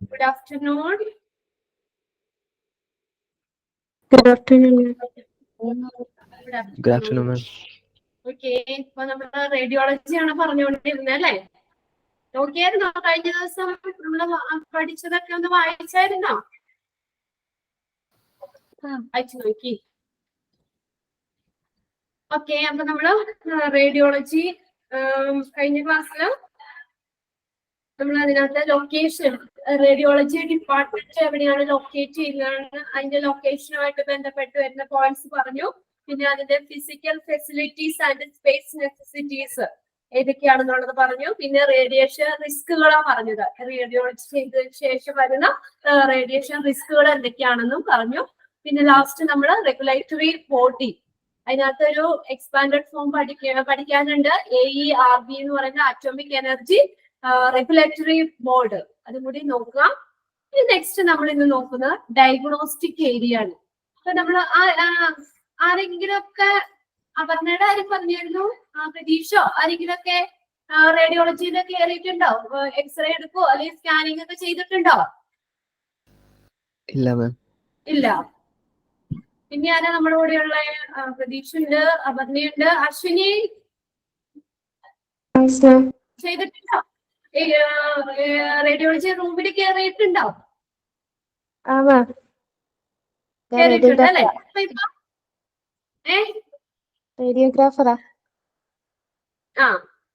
Good afternoon. Good afternoon. Good afternoon, ma'am. Okay, ഇപ്പൊ നമ്മള് radiology ആണ് പറഞ്ഞുകൊണ്ടിരുന്നത് അല്ലേ? നോക്കിയായിരുന്നോ കഴിഞ്ഞ ദിവസം നമ്മള് പഠിച്ചതൊക്കെ ഒന്ന് വായിച്ചായിരുന്നോ? വായിച്ചു നോക്കി. ഓക്കെ, അപ്പൊ നമ്മള് റേഡിയോളജി കഴിഞ്ഞ ക്ലാസ്സില് നമ്മൾ അതിനകത്ത് ലൊക്കേഷൻ റേഡിയോളജി ഡിപ്പാർട്ട്മെന്റ് എവിടെയാണ് ലൊക്കേറ്റ് ചെയ്യുന്നത്, അതിന്റെ ലൊക്കേഷനുമായിട്ട് ബന്ധപ്പെട്ട് വരുന്ന പോയിന്റ്സ് പറഞ്ഞു. പിന്നെ അതിന്റെ physical facilities and space necessities ഏതൊക്കെയാണെന്നുള്ളത് പറഞ്ഞു. പിന്നെ റേഡിയേഷൻ റിസ്കുകളാണ് പറഞ്ഞത്. റേഡിയോളജി ചെയ്തതിനു ശേഷം വരുന്ന റേഡിയേഷൻ റിസ്കുകൾ എന്തൊക്കെയാണെന്നും പറഞ്ഞു. പിന്നെ ലാസ്റ്റ് നമ്മൾ റെഗുലേറ്ററി ബോഡി, അതിനകത്ത് ഒരു എക്സ്പാൻഡഡ് ഫോം പഠിക്കാനുണ്ട്. AERB എന്ന് പറയുന്ന ആറ്റോമിക് എനർജി റെഗുലേറ്ററി ബോർഡ്, അതും കൂടി നോക്കുക. നെക്സ്റ്റ് നമ്മൾ ഇന്ന് നോക്കുന്നത് ഡയഗ്നോസ്റ്റിക് ഏരിയ ആണ്. അപ്പൊ നമ്മൾ ആരെങ്കിലും ഒക്കെ അപർണയുടെ ആരും പറഞ്ഞിരുന്നു, പ്രതീക്ഷോ ആരെങ്കിലും ഒക്കെ റേഡിയോളജിയിൽ കയറിയിട്ടുണ്ടോ? എക്സ്റേ എടുക്കോ അല്ലെങ്കിൽ സ്കാനിങ് ഒക്കെ ചെയ്തിട്ടുണ്ടോ? ഇല്ല മാം. ഇല്ല. പിന്നെ ആരാ നമ്മുടെ കൂടെയുള്ള? പ്രതീക്ഷ ഉണ്ട്, അപർണയുണ്ട്, അശ്വിനി ചെയ്തിട്ടുണ്ടോ? റേഡിയോളജി റൂമിൽ കയറിയിട്ടുണ്ടോ? കയറിയിട്ടുണ്ട് അല്ലേ? റേഡിയോഗ്രാഫറാ.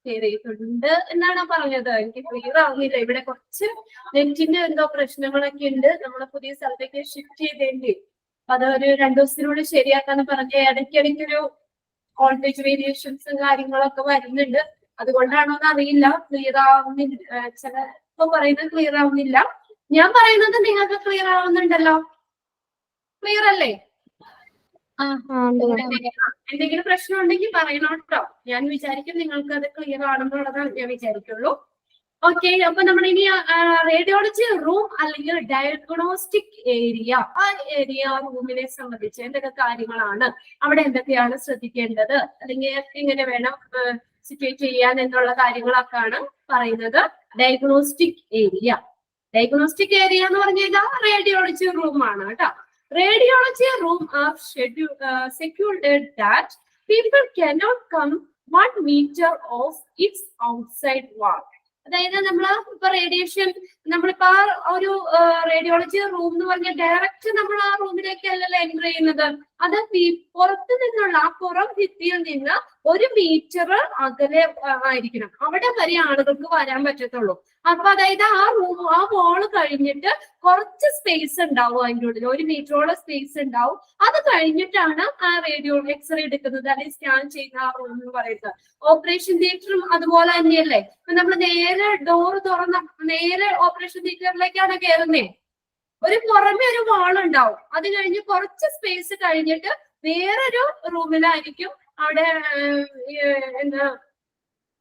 കയറിയിട്ടുണ്ട് എന്നാണ് പറഞ്ഞത്. എനിക്ക് ക്ലിയർ ആവുന്നില്ല. ഇവിടെ കുറച്ച് നെറ്റിന്റെ എന്തോ പ്രശ്നങ്ങളൊക്കെ ഉണ്ട്. നമ്മള് പുതിയ സ്ഥലത്തേക്ക് ഷിഫ്റ്റ് ചെയ്തേണ്ടി, അതൊരു 2 ദിവസത്തിനുള്ളിൽ ശരിയാക്കാന്ന് പറഞ്ഞ ഇടയ്ക്കിടയ്ക്കൊരു വോൾട്ടേജ് വേരിയേഷൻസും കാര്യങ്ങളൊക്കെ വരുന്നുണ്ട്. അതുകൊണ്ടാണോ എന്ന് അറിയില്ല. ക്ലിയർ ആവുന്നില്ല. ചിലപ്പോ പറയുന്നത് ക്ലിയർ ആവുന്നില്ല. ഞാൻ പറയുന്നത് നിങ്ങൾക്ക് ക്ലിയർ ആവുന്നുണ്ടല്ലോ. ക്ലിയർ അല്ലേ? എന്തെങ്കിലും പ്രശ്നം ഉണ്ടെങ്കിൽ പറയണം കേട്ടോ. ഞാൻ വിചാരിക്കും നിങ്ങൾക്ക് അത് ക്ലിയർ ആണെന്നുള്ളതാണ് ഞാൻ വിചാരിക്കുള്ളൂ. ഓക്കെ, അപ്പൊ നമ്മൾ ഇനി റേഡിയോളജി റൂം അല്ലെങ്കിൽ ഡയഗ്നോസ്റ്റിക് ഏരിയ, ആ ഏരിയ റൂമിനെ സംബന്ധിച്ച് എന്തൊക്കെ കാര്യങ്ങളാണ്, അവിടെ എന്തൊക്കെയാണ് ശ്രദ്ധിക്കേണ്ടത്, അല്ലെങ്കിൽ എങ്ങനെ വേണം സിറ്റുവേറ്റ് ചെയ്യാൻ എന്നുള്ള കാര്യങ്ങളൊക്കെയാണ് പറയുന്നത്. Diagnostic area. ഡയഗ്നോസ്റ്റിക് ഏരിയ എന്ന് പറഞ്ഞാൽ റേഡിയോളജി റൂം ആണ് കേട്ടോ. Radiology room are secured that people cannot come 1 meter of its outside wall. അതായത് നമ്മള് ഇപ്പൊ റേഡിയേഷൻ, നമ്മളിപ്പോ ഒരു റേഡിയോളജി റൂം എന്ന് പറഞ്ഞാൽ ഡയറക്റ്റ് നമ്മൾ ആ റൂമിലേക്ക് അല്ലല്ലോ എൻ്റർ ചെയ്യുന്നത്. അത് പുറത്തു നിന്നുള്ള ആ പുറം ഭിത്തിയിൽ നിന്ന് 1 മീറ്റർ അകലെ ആയിരിക്കണം. അവിടെ വരെ ആളുകൾക്ക് വരാൻ പറ്റത്തുള്ളൂ. അപ്പൊ അതായത് ആ റൂം, ആ വാള് കഴിഞ്ഞിട്ട് കുറച്ച് സ്പേസ് ഉണ്ടാവും അതിൻ്റെ ഉള്ളിൽ, 1 മീറ്ററോളം സ്പേസ് ഉണ്ടാവും. അത് കഴിഞ്ഞിട്ടാണ് ആ റേഡിയോ എക്സ്റേ എടുക്കുന്നത് അല്ലെങ്കിൽ സ്കാൻ ചെയ്യുന്ന ആ റൂം എന്ന് പറയുന്നത്. ഓപ്പറേഷൻ തിയേറ്ററും അതുപോലെ തന്നെയല്ലേ. നമ്മൾ നേരെ ഡോർ തുറന്ന നേരെ ഓപ്പറേഷൻ തിയേറ്ററിലേക്കാണ് കയറുന്നേ. പുറമെ ഒരു വാൾ ഉണ്ടാവും. അത് കഴിഞ്ഞ് കുറച്ച് സ്പേസ് കഴിഞ്ഞിട്ട് വേറൊരു റൂമിലായിരിക്കും അവിടെ എന്താ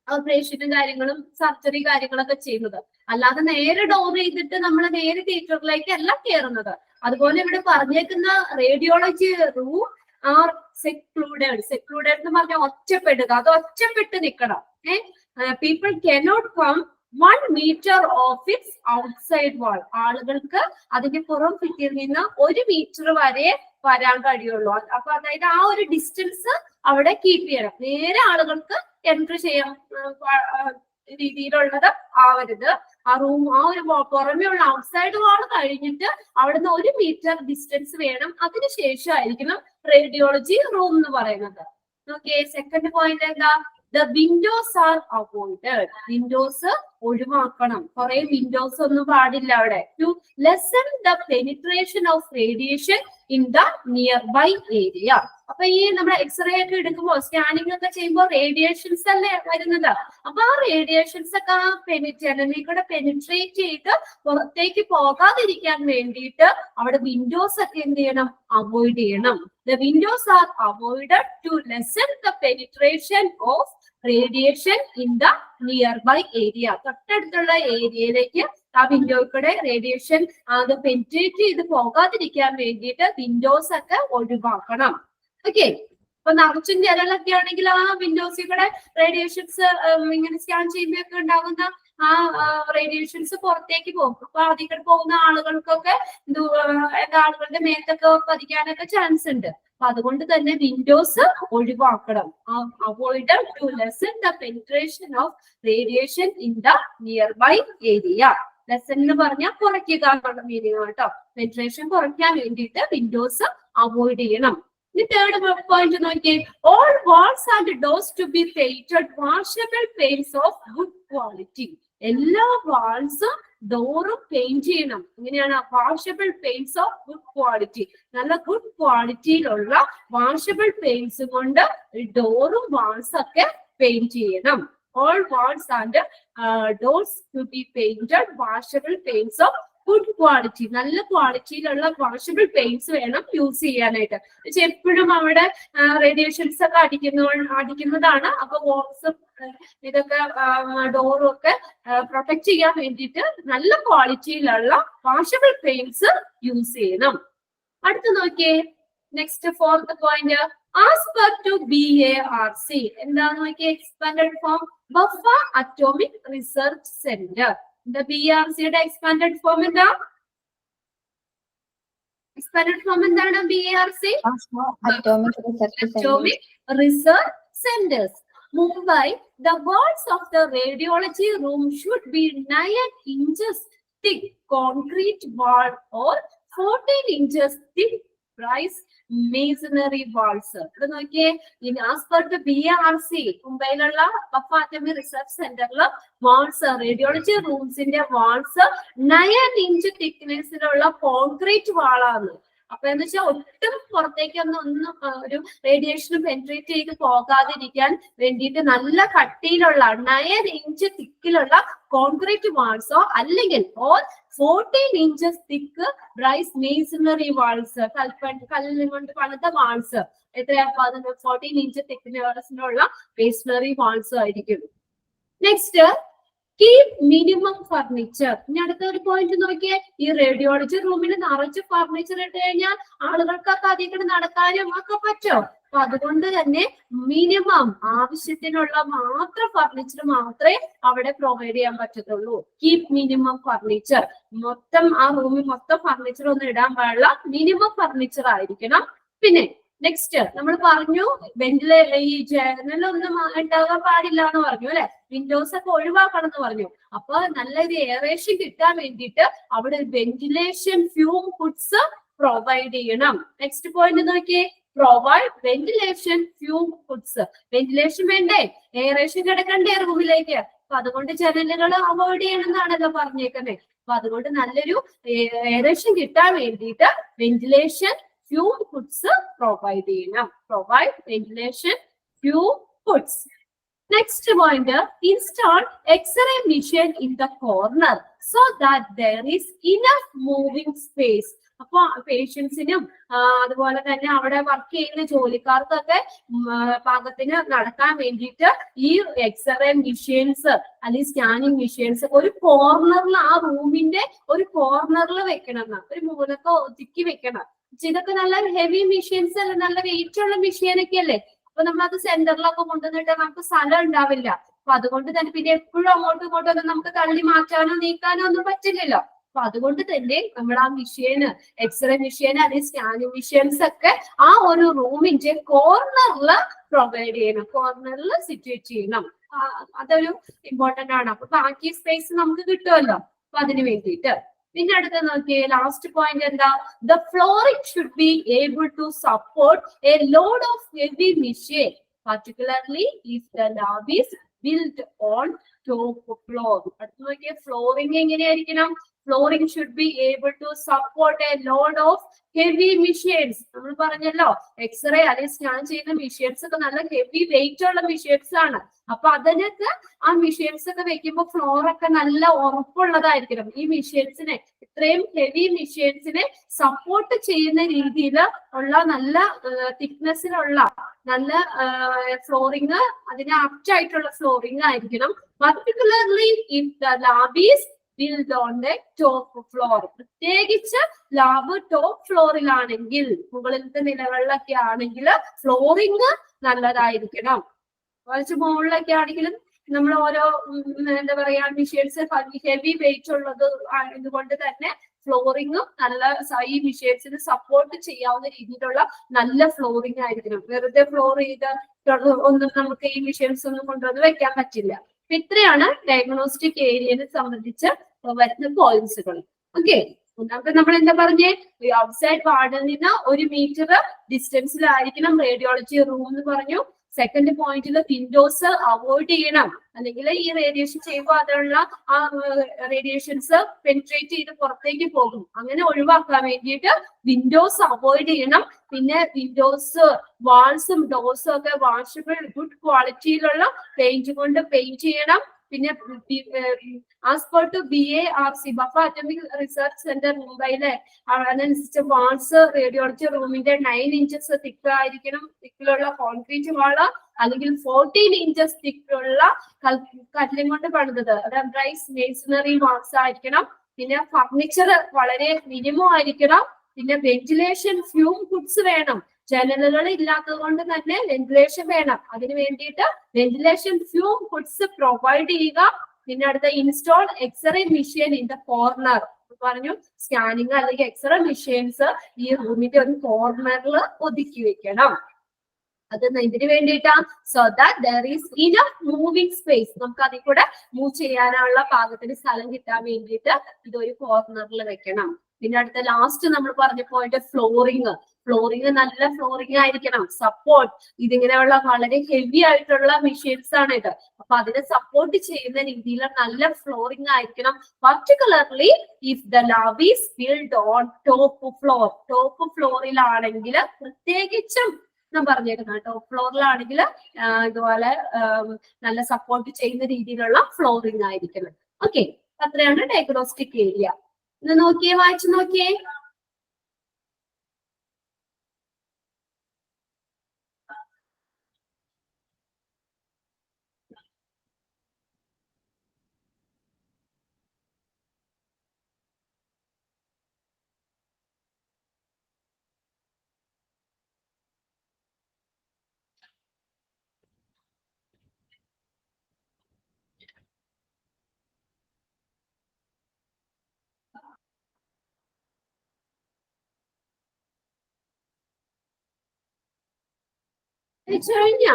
ഓപ്പറേഷനും കാര്യങ്ങളും സർജറി കാര്യങ്ങളൊക്കെ ചെയ്യുന്നത്. അല്ലാതെ നേരെ ഡോർ ചെയ്തിട്ട് നമ്മൾ നേരെ തിയേറ്ററിലേക്ക് അല്ല കയറുന്നത്. അതുപോലെ ഇവിടെ പറഞ്ഞേക്കുന്ന radiology room are secluded. Secluded എന്ന് പറഞ്ഞാൽ ഒറ്റപ്പെടുക, അത് ഒറ്റപ്പെട്ട് നിൽക്കണം. People cannot come 1 metre of its outside wall. ആളുകൾക്ക് അതിന്റെ പുറം ഭിത്തിയിൽ നിന്ന് 1 മീറ്റർ വരെ വരാൻ കഴിയുള്ളൂ. അപ്പൊ അതായത് ആ ഒരു ഡിസ്റ്റൻസ് അവിടെ കീപ്പ് ചെയ്യണം. നേരെ ആളുകൾക്ക് എൻട്രി ചെയ്യാൻ രീതിയിലുള്ളത് ആവരുത്. ആ റൂം, ആ ഒരു പുറമെയുള്ള ഔട്ട്സൈഡ് വാൾ കഴിഞ്ഞിട്ട് അവിടുന്ന് 1 മീറ്റർ ഡിസ്റ്റൻസ് വേണം. അതിനുശേഷമായിരിക്കണം റേഡിയോളജി റൂം എന്ന് പറയുന്നത്. ഓക്കെ, സെക്കൻഡ് പോയിന്റ് എന്താ? The windows are avoided. Windows ഒഴിവാക്കണം. കുറെ വിൻഡോസ് ഒന്നും പാടില്ല അവിടെ. To lessen the penetration of radiation in the nearby area. അപ്പൊ ഈ നമ്മുടെ എക്സ്റേ ഒക്കെ എടുക്കുമ്പോൾ സ്കാനിങ് ഒക്കെ ചെയ്യുമ്പോൾ റേഡിയേഷൻസ് അല്ലേ വരുന്നത്. അപ്പൊ ആ റേഡിയേഷൻസ് ഒക്കെ ജനലിൽ കൂടെ പെനിട്രേറ്റ് ചെയ്ത് പുറത്തേക്ക് പോകാതിരിക്കാൻ വേണ്ടിയിട്ട് അവിടെ വിൻഡോസ് ഒക്കെ എന്ത് ചെയ്യണം? അവോയ്ഡ് ചെയ്യണം. The windows are avoided to lessen the penetration of radiation in the nearby area. തൊട്ടടുത്തുള്ള ഏരിയയിലേക്ക് ആ വിൻഡോ കൂടെ റേഡിയേഷൻ അത് പെനിട്രേറ്റ് ചെയ്ത് പോകാതിരിക്കാൻ വേണ്ടിയിട്ട് വിൻഡോസ് ഒക്കെ ഒഴിവാക്കണം. ഓക്കെ, അപ്പൊ നിറച്ചും ജനലൊക്കെ ആണെങ്കിൽ ആ വിൻഡോസിൽ കൂടെ റേഡിയേഷൻസ് ഇങ്ങനെ സ്കാൻ ചെയ്യുമ്പോഴൊക്കെ ഉണ്ടാകുന്ന ആ റേഡിയേഷൻസ് പുറത്തേക്ക് പോകും. അപ്പൊ അതിൽ പോകുന്ന ആളുകൾക്കൊക്കെ എന്താ ആളുകളുടെ മേത്തൊക്കെ പതിക്കാനൊക്കെ ചാൻസ് ഉണ്ട്. അപ്പൊ അതുകൊണ്ട് തന്നെ വിൻഡോസ് ഒഴിവാക്കണം. Avoid to lessen the penetration of radiation in the nearby area. Lessen എന്ന് പറഞ്ഞാൽ കുറയ്ക്കുക എന്നുള്ള മീനിങ് കേട്ടോ. പെനിട്രേഷൻ കുറയ്ക്കാൻ വേണ്ടിയിട്ട് വിൻഡോസ് അവോയ്ഡ് ചെയ്യണം. ഇനി തേർഡ് പോയിന്റ് നോക്കിയേ, all walls and doors to be painted washable paints of good quality. എല്ലാ വാൾസും ഡോറും പെയിന്റ് ചെയ്യണം. ഇങ്ങനെയാണ് washable paints of good quality. നല്ല ഗുഡ് ക്വാളിറ്റിയിലുള്ള വാഷബിൾ പെയിന്റ്സ് കൊണ്ട് ഡോറും വാൾസ് ഒക്കെ പെയിന്റ് ചെയ്യണം. All walls and doors to be painted washable paints of good quality. നല്ല ക്വാളിറ്റിയിലുള്ള വാഷബിൾ പെയിന്റ്സ് വേണം യൂസ് ചെയ്യാനായിട്ട്. എപ്പോഴും അവിടെ റേഡിയേഷൻസ് ഒക്കെ അടിക്കുന്നതാണ്. അപ്പൊ വാൾസും ഇതൊക്കെ ഡോറും ഒക്കെ പ്രൊട്ടക്ട് ചെയ്യാൻ വേണ്ടിയിട്ട് നല്ല ക്വാളിറ്റിയിലുള്ള വാഷബിൾ പെയിന്റ്സ് യൂസ് ചെയ്യണം. അടുത്ത് നോക്കിയേ, next fourth point, as per to BARC. എന്താന്ന് നോക്കിയേ, expanded form buffer atomic research centre. The BARC യുടെ എക്സ്പാൻഡഡ് ഫോം എന്താ? എക്സ്പാൻഡഡ് ഫോം എന്താണ് BARC? Atomic Research Centers. Mumbai, the walls of the radiology room should be 9 inches thick concrete wall or 14 inches thick brass masonry walls. ഇവിടെ നോക്കിയേ, in as per the BARC മുംബൈയിലുള്ള Bhabha atomic research സെന്ററില് walls, radiology റൂംസിന്റെ walls 9 inch തിക്നെസ്സിലുള്ള concrete വാളാണ്. അപ്പൊ എന്ന് വെച്ചാൽ ഒട്ടും പുറത്തേക്ക് ഒന്നും ഒരു റേഡിയേഷനും പെൻട്രേറ്റ് ചെയ്ത് പോകാതിരിക്കാൻ വേണ്ടിയിട്ട് നല്ല കട്ടിയിലുള്ള 9 ഇഞ്ച് തിക്കിലുള്ള കോൺക്രീറ്റ് വാൾസോ അല്ലെങ്കിൽ 14 ഇഞ്ചസ് തിക്ക് ബ്രൈസ് മേസണറി വാൾസ്, കല്ലിന് കൊണ്ട് പണിത വാൾസ്. എത്രയാ? 14 ഇഞ്ച് തിക്നെസ്സിലുള്ള മേസണറി വാൾസ് ആയിരിക്കും. Next, keep minimum furniture. ഇനി അടുത്ത ഒരു പോയിന്റ് നോക്കിയേ, ഈ റേഡിയോളജി റൂമിൽ നിറച്ച് ഫർണിച്ചർ ഇട്ട് കഴിഞ്ഞാൽ ആളുകൾക്കൊക്കെ അധികം നടക്കാനും ഒക്കെ പറ്റും. അപ്പൊ അതുകൊണ്ട് തന്നെ മിനിമം ആവശ്യത്തിനുള്ള മാത്രം ഫർണിച്ചർ മാത്രമേ അവിടെ പ്രൊവൈഡ് ചെയ്യാൻ പറ്റത്തുള്ളൂ. Keep minimum furniture. മൊത്തം ആ റൂമിൽ മൊത്തം ഫർണിച്ചർ ഒന്നും ഇടാൻ പാടില്ല, മിനിമം ഫർണിച്ചർ ആയിരിക്കണം. പിന്നെ നെക്സ്റ്റ് നമ്മൾ പറഞ്ഞു ഈ ജനലൊന്നും ഉണ്ടാകാൻ പാടില്ല എന്ന് പറഞ്ഞു അല്ലെ, വിൻഡോസ് ഒക്കെ ഒഴിവാക്കണം എന്ന് പറഞ്ഞു. അപ്പൊ നല്ലൊരു എയറേഷൻ കിട്ടാൻ വേണ്ടിയിട്ട് അവിടെ വെന്റിലേഷൻ ഫ്യൂം ഹുഡ്സ് പ്രൊവൈഡ് ചെയ്യണം. നെക്സ്റ്റ് പോയിന്റ് നോക്കിയേ, പ്രൊവൈഡ് വെന്റിലേഷൻ ഫ്യൂം ഹുഡ്സ്. വെന്റിലേഷൻ വേണ്ടേ, എയറേഷൻ കിടക്കണ്ടേ റൂമിലേക്ക്. അപ്പൊ അതുകൊണ്ട് ജനലുകൾ അവോയ്ഡ് ചെയ്യണം എന്നാണല്ലോ പറഞ്ഞേക്കുന്നത്. അപ്പൊ അതുകൊണ്ട് നല്ലൊരു എയറേഷൻ കിട്ടാൻ വേണ്ടിയിട്ട് വെന്റിലേഷൻ ഫ്യൂം ഹുഡ്സ് പ്രൊവൈഡ് ചെയ്യണം. Provide ventilation fume hoods. Next point, install x ray machine in the corner so that there is enough moving space. അപ്പൊ പേഷ്യൻസിനും അതുപോലെ തന്നെ അവിടെ വർക്ക് ചെയ്യുന്ന ജോലിക്കാർക്കൊക്കെ പാകത്തിന് നടക്കാൻ വേണ്ടിയിട്ട് ഈ എക്സ്റേ മെഷീൻസ് അല്ലെങ്കിൽ സ്കാനിങ് മെഷീൻസ് ഒരു കോർണറിൽ, ആ റൂമിന്റെ ഒരു കോർണറിൽ വെക്കണം, ഒരു മൂലൊക്കെ ഒതുക്കി വെക്കണം. ഇതൊക്കെ നല്ല ഹെവി മെഷീൻസ് അല്ലേ, നല്ല വെയിറ്റ് ഉള്ള മെഷീനൊക്കെ അല്ലേ. അപ്പൊ നമ്മളത് സെന്ററിലൊക്കെ കൊണ്ടുവന്നിട്ട് നമുക്ക് സ്ഥലം ഉണ്ടാവില്ല. അപ്പൊ അതുകൊണ്ട് തന്നെ പിന്നെ എപ്പോഴും അങ്ങോട്ടും ഇങ്ങോട്ടും ഒന്നും നമുക്ക് തള്ളി മാറ്റാനോ നീക്കാനോ ഒന്നും പറ്റില്ലല്ലോ. അപ്പൊ അതുകൊണ്ട് തന്നെ നമ്മൾ ആ മെഷീന്, എക്സ്റേ മെഷീൻ അല്ലെങ്കിൽ സ്കാനിങ് മെഷീൻസ് ഒക്കെ ആ ഒരു റൂമിന്റെ കോർണറിൽ പ്രൊവൈഡ് ചെയ്യണം, കോർണറിൽ സിറ്റുവേറ്റ് ചെയ്യണം. അതൊരു ഇമ്പോർട്ടന്റ് ആണ്. അപ്പൊ ബാക്കി സ്പേസ് നമുക്ക് കിട്ടുമല്ലോ, അപ്പൊ അതിന് വേണ്ടിയിട്ട്. പിന്നെ അടുത്ത നോക്കിയേ, ലാസ്റ്റ് പോയിന്റ് എന്താ? The flooring should be able to support a load of heavy machine, particularly if the lab is built on top floor. അടുത്ത നോക്കിയേ, ഫ്ലോറിംഗ് എങ്ങനെയായിരിക്കണം? Flooring should be able to support a load of heavy machines. നമ്മൾ പറഞ്ഞല്ലോ x-ray അല്ലെങ്കിൽ scan ചെയ്യുന്ന machines ഒക്കെ നല്ല heavy weight ഉള്ള മെഷീൻസ് ആണ്. അപ്പൊ അതിനൊക്കെ ആ മെഷീൻസ് ഒക്കെ വെക്കുമ്പോൾ ഫ്ലോർ ഒക്കെ നല്ല ഉറപ്പുള്ളതായിരിക്കണം. ഈ മെഷീൻസിനെ, ഇത്രയും ഹെവി മെഷീൻസിനെ സപ്പോർട്ട് ചെയ്യുന്ന രീതിയിൽ ഉള്ള നല്ല തിക്നെസ്സിലുള്ള നല്ല ഫ്ലോറിങ്, അതിന് ആപ്റ്റ് ആയിട്ടുള്ള ഫ്ലോറിങ് ആയിരിക്കണം. Particularly if the lab is built on the top floor. പ്രത്യേകിച്ച് ലാബ് ടോപ്പ് ഫ്ലോറിലാണെങ്കിൽ, മുകളിലത്തെ നിലകളിലൊക്കെ ആണെങ്കിൽ ഫ്ലോറിങ് നല്ലതായിരിക്കണം. കുറച്ച് മുകളിലൊക്കെ ആണെങ്കിലും നമ്മൾ ഓരോ എന്താ പറയാ മെഷീൻസ് ഹെവി വെയിറ്റ് ഉള്ളത് ആയതുകൊണ്ട് തന്നെ ഫ്ലോറിംഗും നല്ല ഈ മെഷീൻസിന് സപ്പോർട്ട് ചെയ്യാവുന്ന രീതിയിലുള്ള നല്ല ഫ്ലോറിംഗ് ആയിരിക്കണം. വെറുതെ ഫ്ലോർ ചെയ്ത് ഒന്നും നമുക്ക് ഈ മെഷീൻസ് ഒന്നും കൊണ്ടുവന്ന് വെക്കാൻ പറ്റില്ല. ഇത്രയാണ് ഡയഗ്നോസ്റ്റിക് ഏരിയനെ സംബന്ധിച്ച് വരുന്ന പോയിന്റ്സുകൾ. ഓക്കെ, അപ്പൊ നമ്മൾ എന്താ പറഞ്ഞേ, ഔട്ട്സൈഡ് വാർഡിൽ നിന്ന് 1 മീറ്റർ ഡിസ്റ്റൻസിലായിരിക്കണം റേഡിയോളജി റൂം എന്ന് പറഞ്ഞു. സെക്കൻഡ് പോയിന്റിൽ വിൻഡോസ് അവോയ്ഡ് ചെയ്യണം, അല്ലെങ്കിൽ ഈ റേഡിയേഷൻ ചെയ്യുമ്പോൾ അതിലുള്ള ആ റേഡിയേഷൻസ് പെനിട്രേറ്റ് ചെയ്ത് പുറത്തേക്ക് പോകും. അങ്ങനെ ഒഴിവാക്കാൻ വേണ്ടിയിട്ട് വിൻഡോസ് അവോയ്ഡ് ചെയ്യണം. പിന്നെ വിൻഡോസ്, വാൾസും ഡോർസും ഒക്കെ വാഷബിൾ ഗുഡ് ക്വാളിറ്റിയിലുള്ള പെയിന്റ് കൊണ്ട് പെയിന്റ് ചെയ്യണം. പിന്നെ ആസ് പെർ ടു BARC ബഫർ അറ്റോമിക് റിസർച്ച് സെന്റർ മുംബൈയിലെ അതനുസരിച്ച് വാൾസ് റേഡിയോളജി റൂമിന്റെ 9 ഇഞ്ചസ് തിക്ക് ആയിരിക്കണം. തിക്കിലുള്ള കോൺക്രീറ്റ് വാള് അല്ലെങ്കിൽ 14 ഇഞ്ചസ് തിക്കിലുള്ള കല്ലും കൊണ്ട് പണിതത്, അതായത് ഡ്രൈസ് മേസണറി വാൾസ് ആയിരിക്കണം. പിന്നെ ഫർണിച്ചർ വളരെ മിനിമം ആയിരിക്കണം. പിന്നെ വെന്റിലേഷൻ ഫ്യൂം ഹുഡ്സ് വേണം. ജനലുകൾ ഇല്ലാത്തത് കൊണ്ട് തന്നെ വെന്റിലേഷൻ വേണം. അതിന് വേണ്ടിയിട്ട് വെന്റിലേഷൻ ഫ്യൂം ഹുഡ്സ് പ്രൊവൈഡ് ചെയ്യുക. പിന്നെ അടുത്ത install x-ray machine in the corner പറഞ്ഞു. സ്കാനിങ് അല്ലെങ്കിൽ എക്സ്റേ മെഷീൻസ് ഈ റൂമിന്റെ ഒരു കോർണറിൽ ഒതുക്കി വെക്കണം. അത് ഇതിന് വേണ്ടിയിട്ടാ so that there is enough moving space, നമുക്ക് അതിൽ കൂടെ മൂവ് ചെയ്യാനുള്ള പാകത്തിന് സ്ഥലം കിട്ടാൻ വേണ്ടിയിട്ട് ഇതൊരു കോർണറിൽ വെക്കണം. പിന്നെ അടുത്ത ലാസ്റ്റ് നമ്മൾ പറഞ്ഞ പോയിന്റ് ഫ്ലോറിങ്. ഫ്ലോറിങ് നല്ല ഫ്ലോറിങ് ആയിരിക്കണം. സപ്പോർട്ട്, ഇതിങ്ങനെയുള്ള വളരെ ഹെവി ആയിട്ടുള്ള മെഷീൻസ് ആണ് ഇത്. അപ്പൊ അതിനെ സപ്പോർട്ട് ചെയ്യുന്ന രീതിയിൽ നല്ല ഫ്ലോറിങ് ആയിരിക്കണം. Particularly if the lab is build on top floor. Top ഫ്ലോറിലാണെങ്കിൽ പ്രത്യേകിച്ചും ഞാൻ പറഞ്ഞേക്കുന്നത്, ടോപ്പ് ഫ്ലോറിലാണെങ്കിൽ ഇതുപോലെ നല്ല സപ്പോർട്ട് ചെയ്യുന്ന രീതിയിലുള്ള ഫ്ലോറിങ് ആയിരിക്കണം. ഓക്കെ, അത്രയാണ് ഡയഗ്നോസ്റ്റിക് ഏരിയ. ഇത് നോക്കിയേ, വായിച്ചു നോക്കിയേ. കഴിഞ്ഞ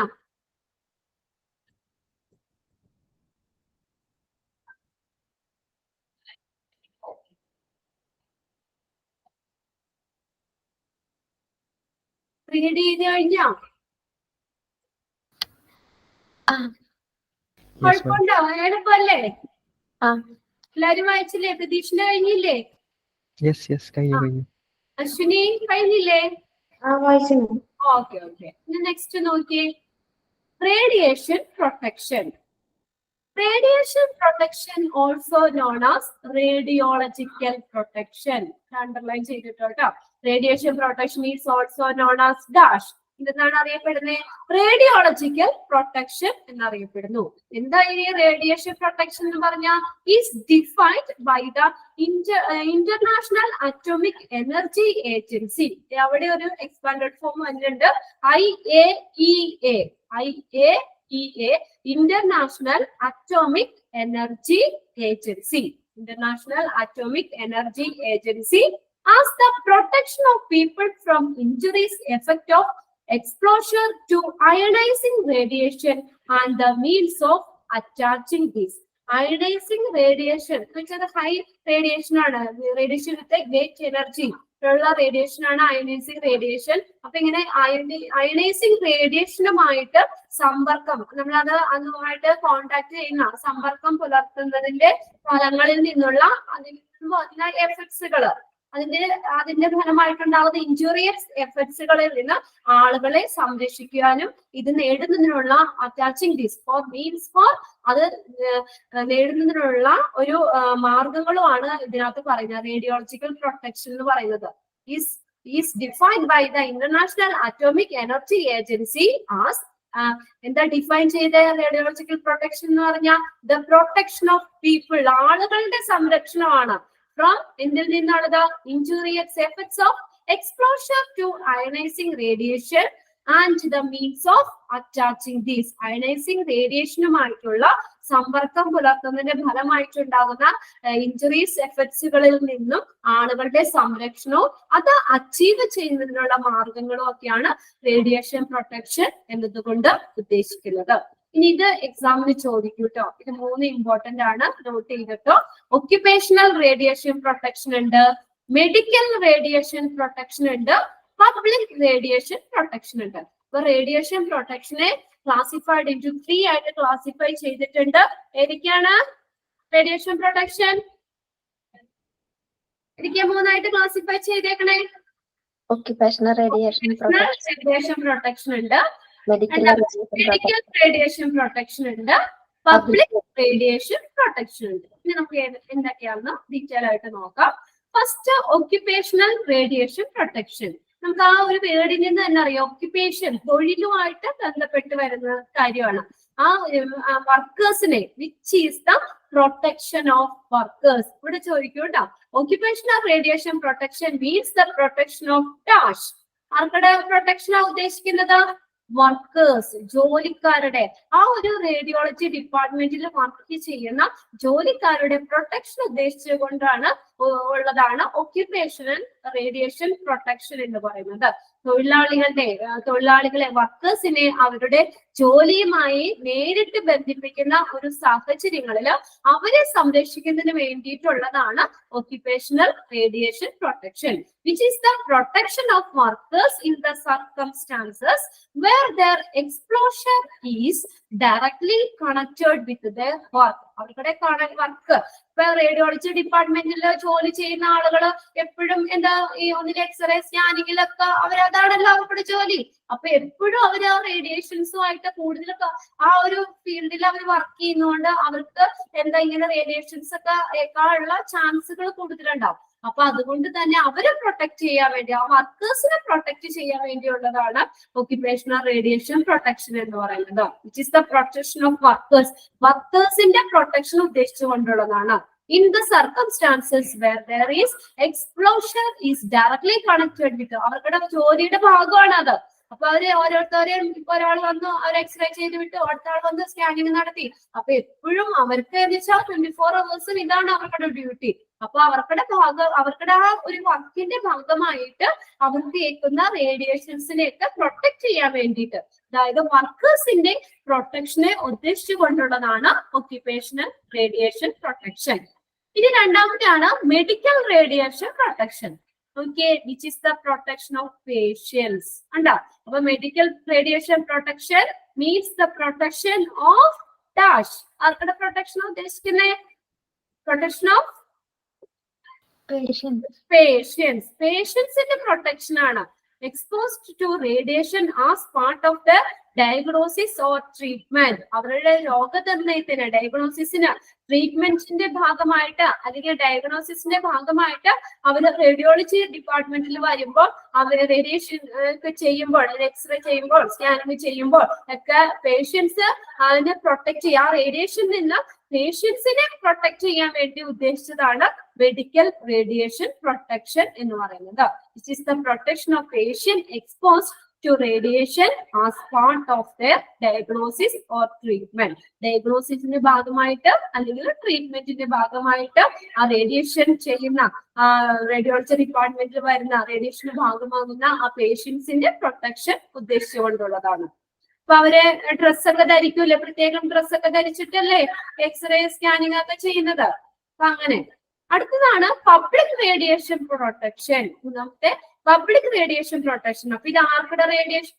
3D ചെയ്ത് കഴിഞ്ഞോ? കുഴപ്പമുണ്ടോ? എളുപ്പല്ലേ? എല്ലാരും വായിച്ചില്ലേ? പ്രതീക്ഷ കഴിഞ്ഞില്ലേ? അശ്വിനി കഴിഞ്ഞില്ലേ? Okay okay. നെക്സ്റ്റ് നോക്കിയേ, radiation protection. Radiation protection also known as radiological protection. Underline ചെയ്തിട്ടോ. Radiation protection is also known as dash. എന്താണ് അറിയപ്പെടുന്നത്? റേഡിയോളജിക്കൽ പ്രൊട്ടക്ഷൻ എന്നറിയപ്പെടുന്നു. എന്താ ഈ റേഡിയേഷൻ പ്രൊട്ടക്ഷൻ എന്ന് പറഞ്ഞാൽ is defined by the international atomic energy agency. അവിടെ ഒരു എക്സ്പാൻഡഡ് ഫോം വന്നിട്ടുണ്ട്, IAEA. International Atomic Energy Agency. International Atomic Energy Agency as the protection of people from injuries effect of exposure to ionizing radiation and the means of attaching this. Ionizing radiation, which is a high radiation, radiation with a great energy. Radiation ആണ് ionising radiation. അപ്പൊ ഇങ്ങനെ ionising റേഡിയേഷനുമായിട്ട് സമ്പർക്കം, നമ്മളത് അതുമായിട്ട് contact ചെയ്യുന്ന, സമ്പർക്കം പുലർത്തുന്നതിന്റെ ഫലങ്ങളിൽ നിന്നുള്ള അതിന്റെ എഫക്ട്സുകൾ, അതിന്റെ ഫലമായിട്ടുണ്ടാകുന്ന ഇഞ്ചുറിയസ് എഫക്ട്സുകളിൽ നിന്ന് ആളുകളെ സംരക്ഷിക്കാനും ഇത് നേടുന്നതിനുള്ള attaching this for means for അത് നേടുന്നതിനുള്ള ഒരു മാർഗങ്ങളുമാണ് ഇതിനകത്ത് പറയുന്നത്. റേഡിയോളജിക്കൽ പ്രൊട്ടക്ഷൻ എന്ന് പറയുന്നത് is defined by the international atomic energy agency as എന്താ ഡിഫൈൻ ചെയ്ത റേഡിയോളജിക്കൽ പ്രൊട്ടക്ഷൻ എന്ന് പറഞ്ഞാൽ ദ പ്രൊട്ടക്ഷൻ ഓഫ് പീപ്പിൾ, ആളുകളുടെ സംരക്ഷണമാണ്. From എന്തിൽ നിന്നുള്ളത്? Injurious effects of exposure to ionizing radiation and the means of attaching these. Ionising റേഡിയേഷനുമായിട്ടുള്ള സമ്പർക്കം പുലർത്തുന്നതിന്റെ ഫലമായിട്ടുണ്ടാകുന്ന ഇഞ്ചുറീസ് എഫക്ട്സുകളിൽ നിന്നും ആളുകളുടെ സംരക്ഷണവും അത് അച്ചീവ് ചെയ്യുന്നതിനുള്ള മാർഗങ്ങളും ഒക്കെയാണ് റേഡിയേഷൻ പ്രൊട്ടക്ഷൻ എന്നതുകൊണ്ട് ഉദ്ദേശിക്കുന്നത്. ഇനി ഇത് എക്സാമിന് ചോദിക്കൂ കേട്ടോ. ഇത് 3 ഇമ്പോർട്ടന്റ് ആണ്, നോട്ട് ചെയ്തിട്ടോ. ഒക്യുപേഷണൽ റേഡിയേഷൻ പ്രൊട്ടക്ഷൻ ഉണ്ട്, മെഡിക്കൽ റേഡിയേഷൻ പ്രൊട്ടക്ഷൻ ഉണ്ട്, പബ്ലിക് റേഡിയേഷൻ പ്രൊട്ടക്ഷൻ ഉണ്ട്. അപ്പൊ റേഡിയേഷൻ പ്രൊട്ടക്ഷനെ ക്ലാസിഫൈഡ് ഇൻടു 3 ആയിട്ട് ക്ലാസിഫൈ ചെയ്തിട്ടുണ്ട്. ഏതൊക്കെയാണ് റേഡിയേഷൻ പ്രൊട്ടക്ഷൻ? ഏതൊക്കെയാ 3 ആയിട്ട് ക്ലാസിഫൈ ചെയ്തേക്കണേ? occupational radiation protection, radiation protection ഉണ്ട്, medical മെഡിക്കൽ റേഡിയേഷൻ പ്രൊട്ടക്ഷൻ ഉണ്ട്, പബ്ലിക് റേഡിയേഷൻ പ്രൊട്ടക്ഷൻ ഉണ്ട്. ഇനി നമുക്ക് എന്തൊക്കെയാണെന്ന് ഡീറ്റെയിൽ ആയിട്ട് നോക്കാം. First occupational radiation protection. നമുക്ക് ആ ഒരു വേർഡിൽ നിന്ന് തന്നെ അറിയാം, ഒക്യുപേഷൻ തൊഴിലുമായിട്ട് ബന്ധപ്പെട്ട് വരുന്ന കാര്യമാണ്. ആ വർക്കേഴ്സിനെ which is the protection of workers ഇവിടെ ചോദിക്കും കേട്ടോ. Occupational radiation protection means the protection of dash. ആർക്കടെ പ്രൊട്ടക്ഷനാ ഉദ്ദേശിക്കുന്നത്? വർക്കേഴ്സ്, ജോലിക്കാരുടെ. ആ ഒരു റേഡിയോളജി ഡിപ്പാർട്ട്മെന്റിൽ വർക്ക് ചെയ്യുന്ന ജോലിക്കാരുടെ പ്രൊട്ടക്ഷൻ ഉദ്ദേശിച്ചുകൊണ്ടാണ് ഉള്ളതാണ് ഒക്യുപേഷണൽ റേഡിയേഷൻ പ്രൊട്ടക്ഷൻ എന്ന് പറയുന്നത്. തൊഴിലാളികളെ വർക്കേഴ്സിനെ അവരുടെ ജോലിയുമായി നേരിട്ട് ബന്ധിപ്പിക്കുന്ന ഒരു സാഹചര്യങ്ങളിൽ അവരെ സംരക്ഷിക്കുന്നതിന് വേണ്ടിയിട്ടുള്ളതാണ് occupational radiation protection, which is the protection of workers in the circumstances where their exposure is directly connected with their work. അവരുടെ വർക്ക് ഇപ്പൊ റേഡിയോളജി ഡിപ്പാർട്ട്മെന്റിൽ ജോലി ചെയ്യുന്ന ആളുകൾ എപ്പോഴും എന്താ ഈ ഒന്നിൽ എക്സ്റേ സ്കാനിങ്ങിലൊക്കെ അവരതാണല്ലോ അവരുടെ ജോലി. അപ്പൊ എപ്പോഴും അവർ ആ റേഡിയേഷൻസുമായിട്ട് കൂടുതൽ ആ ഒരു ഫീൽഡിൽ അവർ വർക്ക് ചെയ്യുന്നതുകൊണ്ട് അവർക്ക് എന്താ ഇങ്ങനെ റേഡിയേഷൻസ് ഒക്കെ ഉള്ള ചാൻസുകൾ കൂടുതലുണ്ടാവും. അപ്പൊ അതുകൊണ്ട് തന്നെ അവരെ പ്രൊട്ടക്ട് ചെയ്യാൻ വേണ്ടി, ആ വർക്കേഴ്സിനെ പ്രൊട്ടക്ട് ചെയ്യാൻ വേണ്ടിയുള്ളതാണ് ഒക്യുപേഷണൽ റേഡിയേഷൻ പ്രൊട്ടക്ഷൻ എന്ന് പറയുന്നത്. Which is the protection of workers. വർക്കേഴ്സിന്റെ പ്രൊട്ടക്ഷൻ ഉദ്ദേശിച്ചുകൊണ്ടുള്ളതാണ്. In the circumstances where there is exposure is directly connected with അവരുടെ ജോലിയുടെ ഭാഗമാണ് അത്. അപ്പൊ അവര് ഓരോരുത്തരെയും ഇപ്പൊ ഒരാൾ വന്നു അവർ എക്സ്റേ ചെയ്ത് വിട്ടു, അടുത്ത ആൾ വന്ന് സ്കാനിങ് നടത്തി. അപ്പൊ എപ്പോഴും അവർക്ക് എന്ന് വെച്ചാൽ 24 hours ഇതാണ് അവരുടെ ഡ്യൂട്ടി. അപ്പൊ അവർക്കുടെ ആ ഒരു വർക്കിന്റെ ഭാഗമായിട്ട് അവർക്ക് ഏൽക്കുന്ന റേഡിയേഷൻസിനെയൊക്കെ പ്രൊട്ടക്ട് ചെയ്യാൻ വേണ്ടിയിട്ട്, അതായത് വർക്കേഴ്സിന്റെ പ്രൊട്ടക്ഷനെ ഉദ്ദേശിച്ചുകൊണ്ടുള്ളതാണ് ഒക്യുപേഷണൽ റേഡിയേഷൻ പ്രൊട്ടക്ഷൻ. ഇനി രണ്ടാമത്തെയാണ് medical radiation protection. Okay, which is the protection of patients. ഉണ്ടോ? അപ്പൊ medical radiation protection means the protection of dash. ആർക്കുടെ പ്രൊട്ടക്ഷൻ ഉദ്ദേശിക്കുന്നത്? പ്രൊട്ടക്ഷൻ ഓഫ് പേഷ്യൻസിന്റെ പ്രൊട്ടക്ഷൻ ആണ്. Exposed to radiation as part of the diagnosis or treatment. അവരുടെ രോഗനിർണയത്തിന്, ഡയഗ്നോസിസിന്, ട്രീറ്റ്മെന്റിന്റെ ഭാഗമായിട്ട് അല്ലെങ്കിൽ ഡയഗ്നോസിസിന്റെ ഭാഗമായിട്ട് അവർ റേഡിയോളജി ഡിപ്പാർട്ട്മെന്റിൽ വരുമ്പോൾ അവർ റേഡിയേഷൻ ഒക്കെ ചെയ്യുമ്പോൾ, എക്സ്റേ ചെയ്യുമ്പോൾ, സ്കാനിങ് ചെയ്യുമ്പോൾ ഒക്കെ പേഷ്യൻസ് അതിനെ പ്രൊട്ടക്ട് ചെയ്യുക. ആ റേഡിയേഷനിൽ നിന്ന് പേഷ്യൻസിനെ പ്രൊട്ടക്ട് ചെയ്യാൻ വേണ്ടി ഉദ്ദേശിച്ചതാണ് മെഡിക്കൽ റേഡിയേഷൻ പ്രൊട്ടക്ഷൻ എന്ന് പറയുന്നത്. This is the protection of patient exposed to radiation as part of their diagnosis or treatment. ഡയഗ്നോസിസിന്റെ ഭാഗമായിട്ട് അല്ലെങ്കിൽ ട്രീറ്റ്മെന്റിന്റെ ഭാഗമായിട്ട് ആ റേഡിയേഷൻ ചെയ്യുന്ന റേഡിയോളജി ഡിപ്പാർട്ട്മെന്റിൽ വരുന്ന റേഡിയേഷന്റെ ഭാഗമാകുന്ന ആ പേഷ്യൻസിന്റെ പ്രൊട്ടക്ഷൻ ഉദ്ദേശിച്ചുകൊണ്ടുള്ളതാണ്. അപ്പൊ അവര് ഡ്രസ്സൊക്കെ ധരിക്കൂലേ, പ്രത്യേകം ഡ്രസ്സൊക്കെ ധരിച്ചിട്ടല്ലേ എക്സ്റേ സ്കാനിങ് ഒക്കെ ചെയ്യുന്നത്. അപ്പൊ അങ്ങനെ അടുത്തതാണ് പബ്ലിക് റേഡിയേഷൻ പ്രൊട്ടക്ഷൻ. മൂന്നാമത്തെ പബ്ലിക് റേഡിയേഷൻ പ്രൊട്ടക്ഷൻ. അപ്പൊ ഇത് ആർക്കുടെ റേഡിയേഷൻ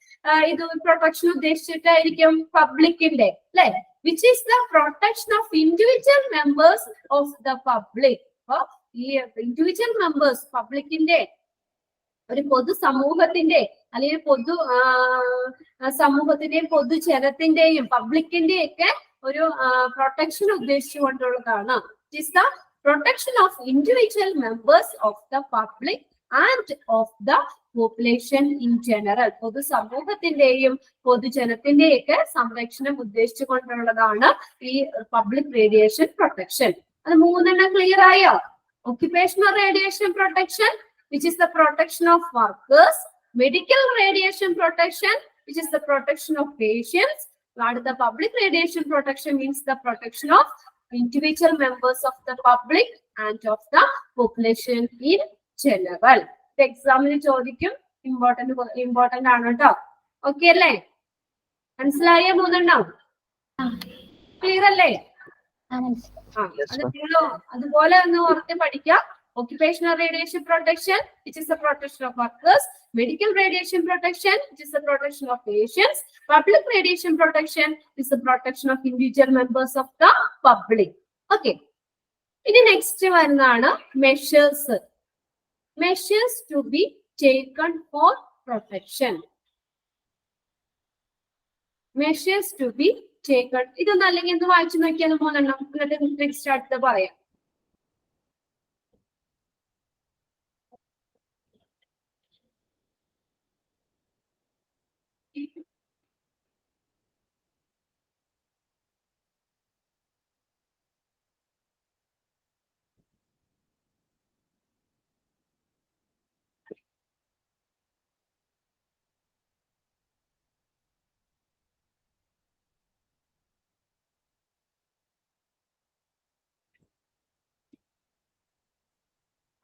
ഇത് പ്രൊട്ടക്ഷൻ ഉദ്ദേശിച്ചിട്ടായിരിക്കും? പബ്ലിക്കിന്റെ, അല്ലെ? Which is the protection of individual members of the public. അപ്പൊ ഈ ഇൻഡിവിജ്വൽ മെമ്പേഴ്സ്, പബ്ലിക്കിന്റെ, ഒരു പൊതുസമൂഹത്തിന്റെ അല്ലെങ്കിൽ സമൂഹത്തിന്റെയും പൊതുജനത്തിന്റെയും പബ്ലിക്കിന്റെയും ഒക്കെ ഒരു പ്രൊട്ടക്ഷൻ ഉദ്ദേശിച്ചുകൊണ്ടുള്ളതാണ്. It is the protection of individual members of the public and of the population in general. പൊതുസമൂഹത്തിന്റെയും പൊതുജനത്തിന്റെയും ഒക്കെ സംരക്ഷണം ഉദ്ദേശിച്ചുകൊണ്ടുള്ളതാണ് ഈ പബ്ലിക് റേഡിയേഷൻ പ്രൊട്ടക്ഷൻ. അത് 3 ക്ലിയർ ആയോ? Occupational radiation protection, which is the protection of workers, medical radiation protection, which is the protection of patients. The public radiation protection means the protection of individual members of the public and of the population in general. The examine ചോദിക്കും, important ആണ് കേട്ടോ. Okay അല്ലേ? മനസ്സിലായ മൂന്നെണ്ണം? Clear അല്ലേ? അതുപോലെ ഒന്ന് ഓർത്ത് പഠിക്കാം. Occupational radiation protection, which is the protection of workers. Medical radiation protection, which is the protection of patients. Public radiation protection is the protection of individual members of the public. Okay. In the next one, measures. Measures to be taken for protection. Measures to be taken. ഇതൊന്നും അല്ലെങ്കിൽ എന്ത് വായിച്ചു നോക്കിയാൽ മൂന്നെണ്ണം എന്നിട്ട് next അടുത്ത് പറയാം.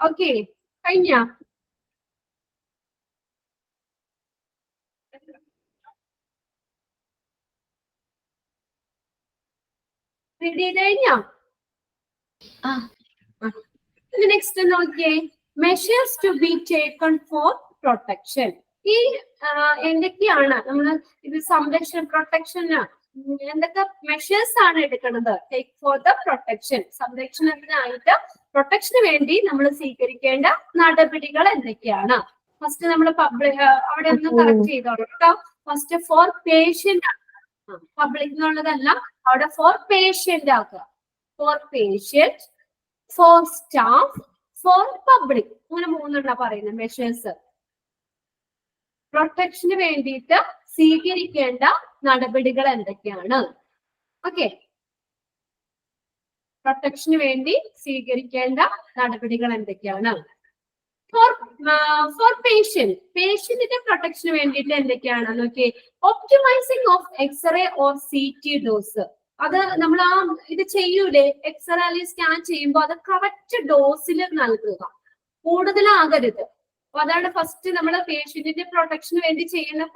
Okay, കഴിഞ്ഞ റെഡി ചെയ്ത് കഴിഞ്ഞോ? നെക്സ്റ്റ് നോക്കിയേ, measures to be taken for protection. ഈ എന്തൊക്കെയാണ് നമ്മൾ ഇത് സംരക്ഷണ പ്രൊട്ടക്ഷന് എന്തൊക്കെ മെഷേഴ്സ് ആണ് എടുക്കുന്നത്? ടേക്ക് ഫോർ ദ പ്രൊട്ടക്ഷൻ, സംരക്ഷണത്തിനായിട്ട് പ്രൊട്ടക്ഷന് വേണ്ടി നമ്മൾ സ്വീകരിക്കേണ്ട നടപടികൾ എന്തൊക്കെയാണ്? ഫസ്റ്റ് നമ്മൾ പബ്ലിക് അവിടെ ഒന്ന് കറക്റ്റ് ചെയ്തോളൂ കേട്ടോ. ഫസ്റ്റ് ഫോർ പേഷ്യന്റ്, പബ്ലിക് എന്നുള്ളതല്ല, അവിടെ ഫോർ പേഷ്യന്റ് ആക്കുക. For patient, for staff, for public, അങ്ങനെ മൂന്നെണ്ണം പറയുന്നത് മെഷേഴ്സ്. പ്രൊട്ടക്ഷന് വേണ്ടിയിട്ട് സ്വീകരിക്കേണ്ട നടപടികൾ എന്തൊക്കെയാണ്? ഓക്കെ, പ്രൊട്ടക്ഷന് വേണ്ടി സ്വീകരിക്കേണ്ട നടപടികൾ എന്തൊക്കെയാണ്? ഫോർ പേഷ്യന്റ്, പേഷ്യന്റിന്റെ പ്രൊട്ടക്ഷന് വേണ്ടിയിട്ട് എന്തൊക്കെയാണ് നോക്കി. Optimising of x-ray or CT dose. അത് നമ്മൾ ആ ഇത് ചെയ്യൂലേ, എക്സ്റേ അല്ലെങ്കിൽ സ്കാൻ ചെയ്യുമ്പോൾ അത് കറക്റ്റ് ഡോസിൽ നൽകുക, കൂടുതലാകരുത്. അപ്പൊ അതാണ് ഫസ്റ്റ് നമ്മൾ പേഷ്യന്റിന്റെ പ്രൊട്ടക്ഷന് വേണ്ടി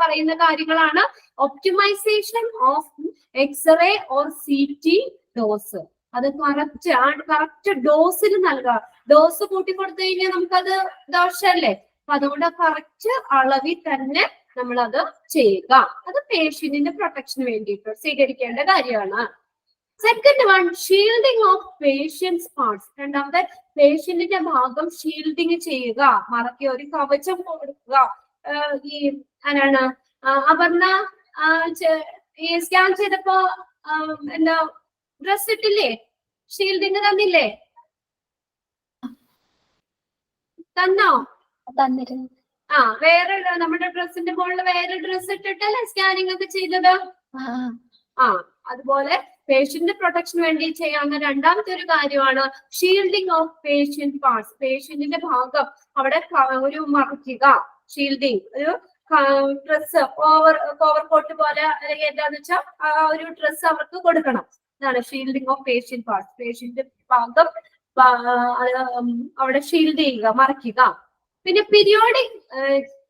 പറയുന്ന കാര്യങ്ങളാണ് optimisation of x-ray or CT dose. അത് കറക്റ്റ് ഡോസിൽ നൽകുക. ഡോസ് കൂട്ടിക്കൊടുത്തു കഴിഞ്ഞാൽ നമുക്കത് ദോഷമല്ലേ. അപ്പൊ അതുകൊണ്ട് കറക്റ്റ് അളവിൽ തന്നെ നമ്മൾ അത് ചെയ്യുക. അത് പേഷ്യന്റിന്റെ പ്രൊട്ടക്ഷന് വേണ്ടിയിട്ട് സ്വീകരിക്കേണ്ട കാര്യമാണ്. Second one, shielding of patients parts. രണ്ടാമത്തെ, പേഷ്യന്റിന്റെ ഭാഗം ഷീൽഡിങ് ചെയ്യുക, മറക്കുക, ഒരു കവചം കൊടുക്കുക. ഈ ആരാണ് അപർണ ഈ സ്കാൻ ചെയ്തപ്പോ എന്താ ഡ്രസ് ഇട്ടില്ലേ, ഷീൽഡിങ് തന്നില്ലേ? തന്നോ? തന്നിരുന്നു. വേറെ നമ്മുടെ ഡ്രസ്സിന്റെ മുകളിൽ വേറെ ഡ്രസ് ഇട്ടിട്ടല്ലേ സ്കാനിങ് ഒക്കെ ചെയ്തത്? അതുപോലെ പേഷ്യന്റ് പ്രൊട്ടക്ഷന് വേണ്ടി ചെയ്യാവുന്ന രണ്ടാമത്തെ ഒരു കാര്യമാണ് ഷീൽഡിംഗ് ഓഫ് പേഷ്യന്റ് പാർട്സ്. പേഷ്യന്റിന്റെ ഭാഗം അവിടെ ഒരു മറയ്ക്കുക, ഷീൽഡിങ്. ഒരു ഡ്രസ് ഓവർ കോട്ട് പോലെ അല്ലെങ്കിൽ എന്താന്ന് വെച്ചാൽ ആ ഒരു ഡ്രസ് അവർക്ക് കൊടുക്കണം. ഇതാണ് shielding of patient parts. Patient ഭാഗം അവിടെ ഷീൽഡ് ചെയ്യുക, മറയ്ക്കുക. പിന്നെ periodic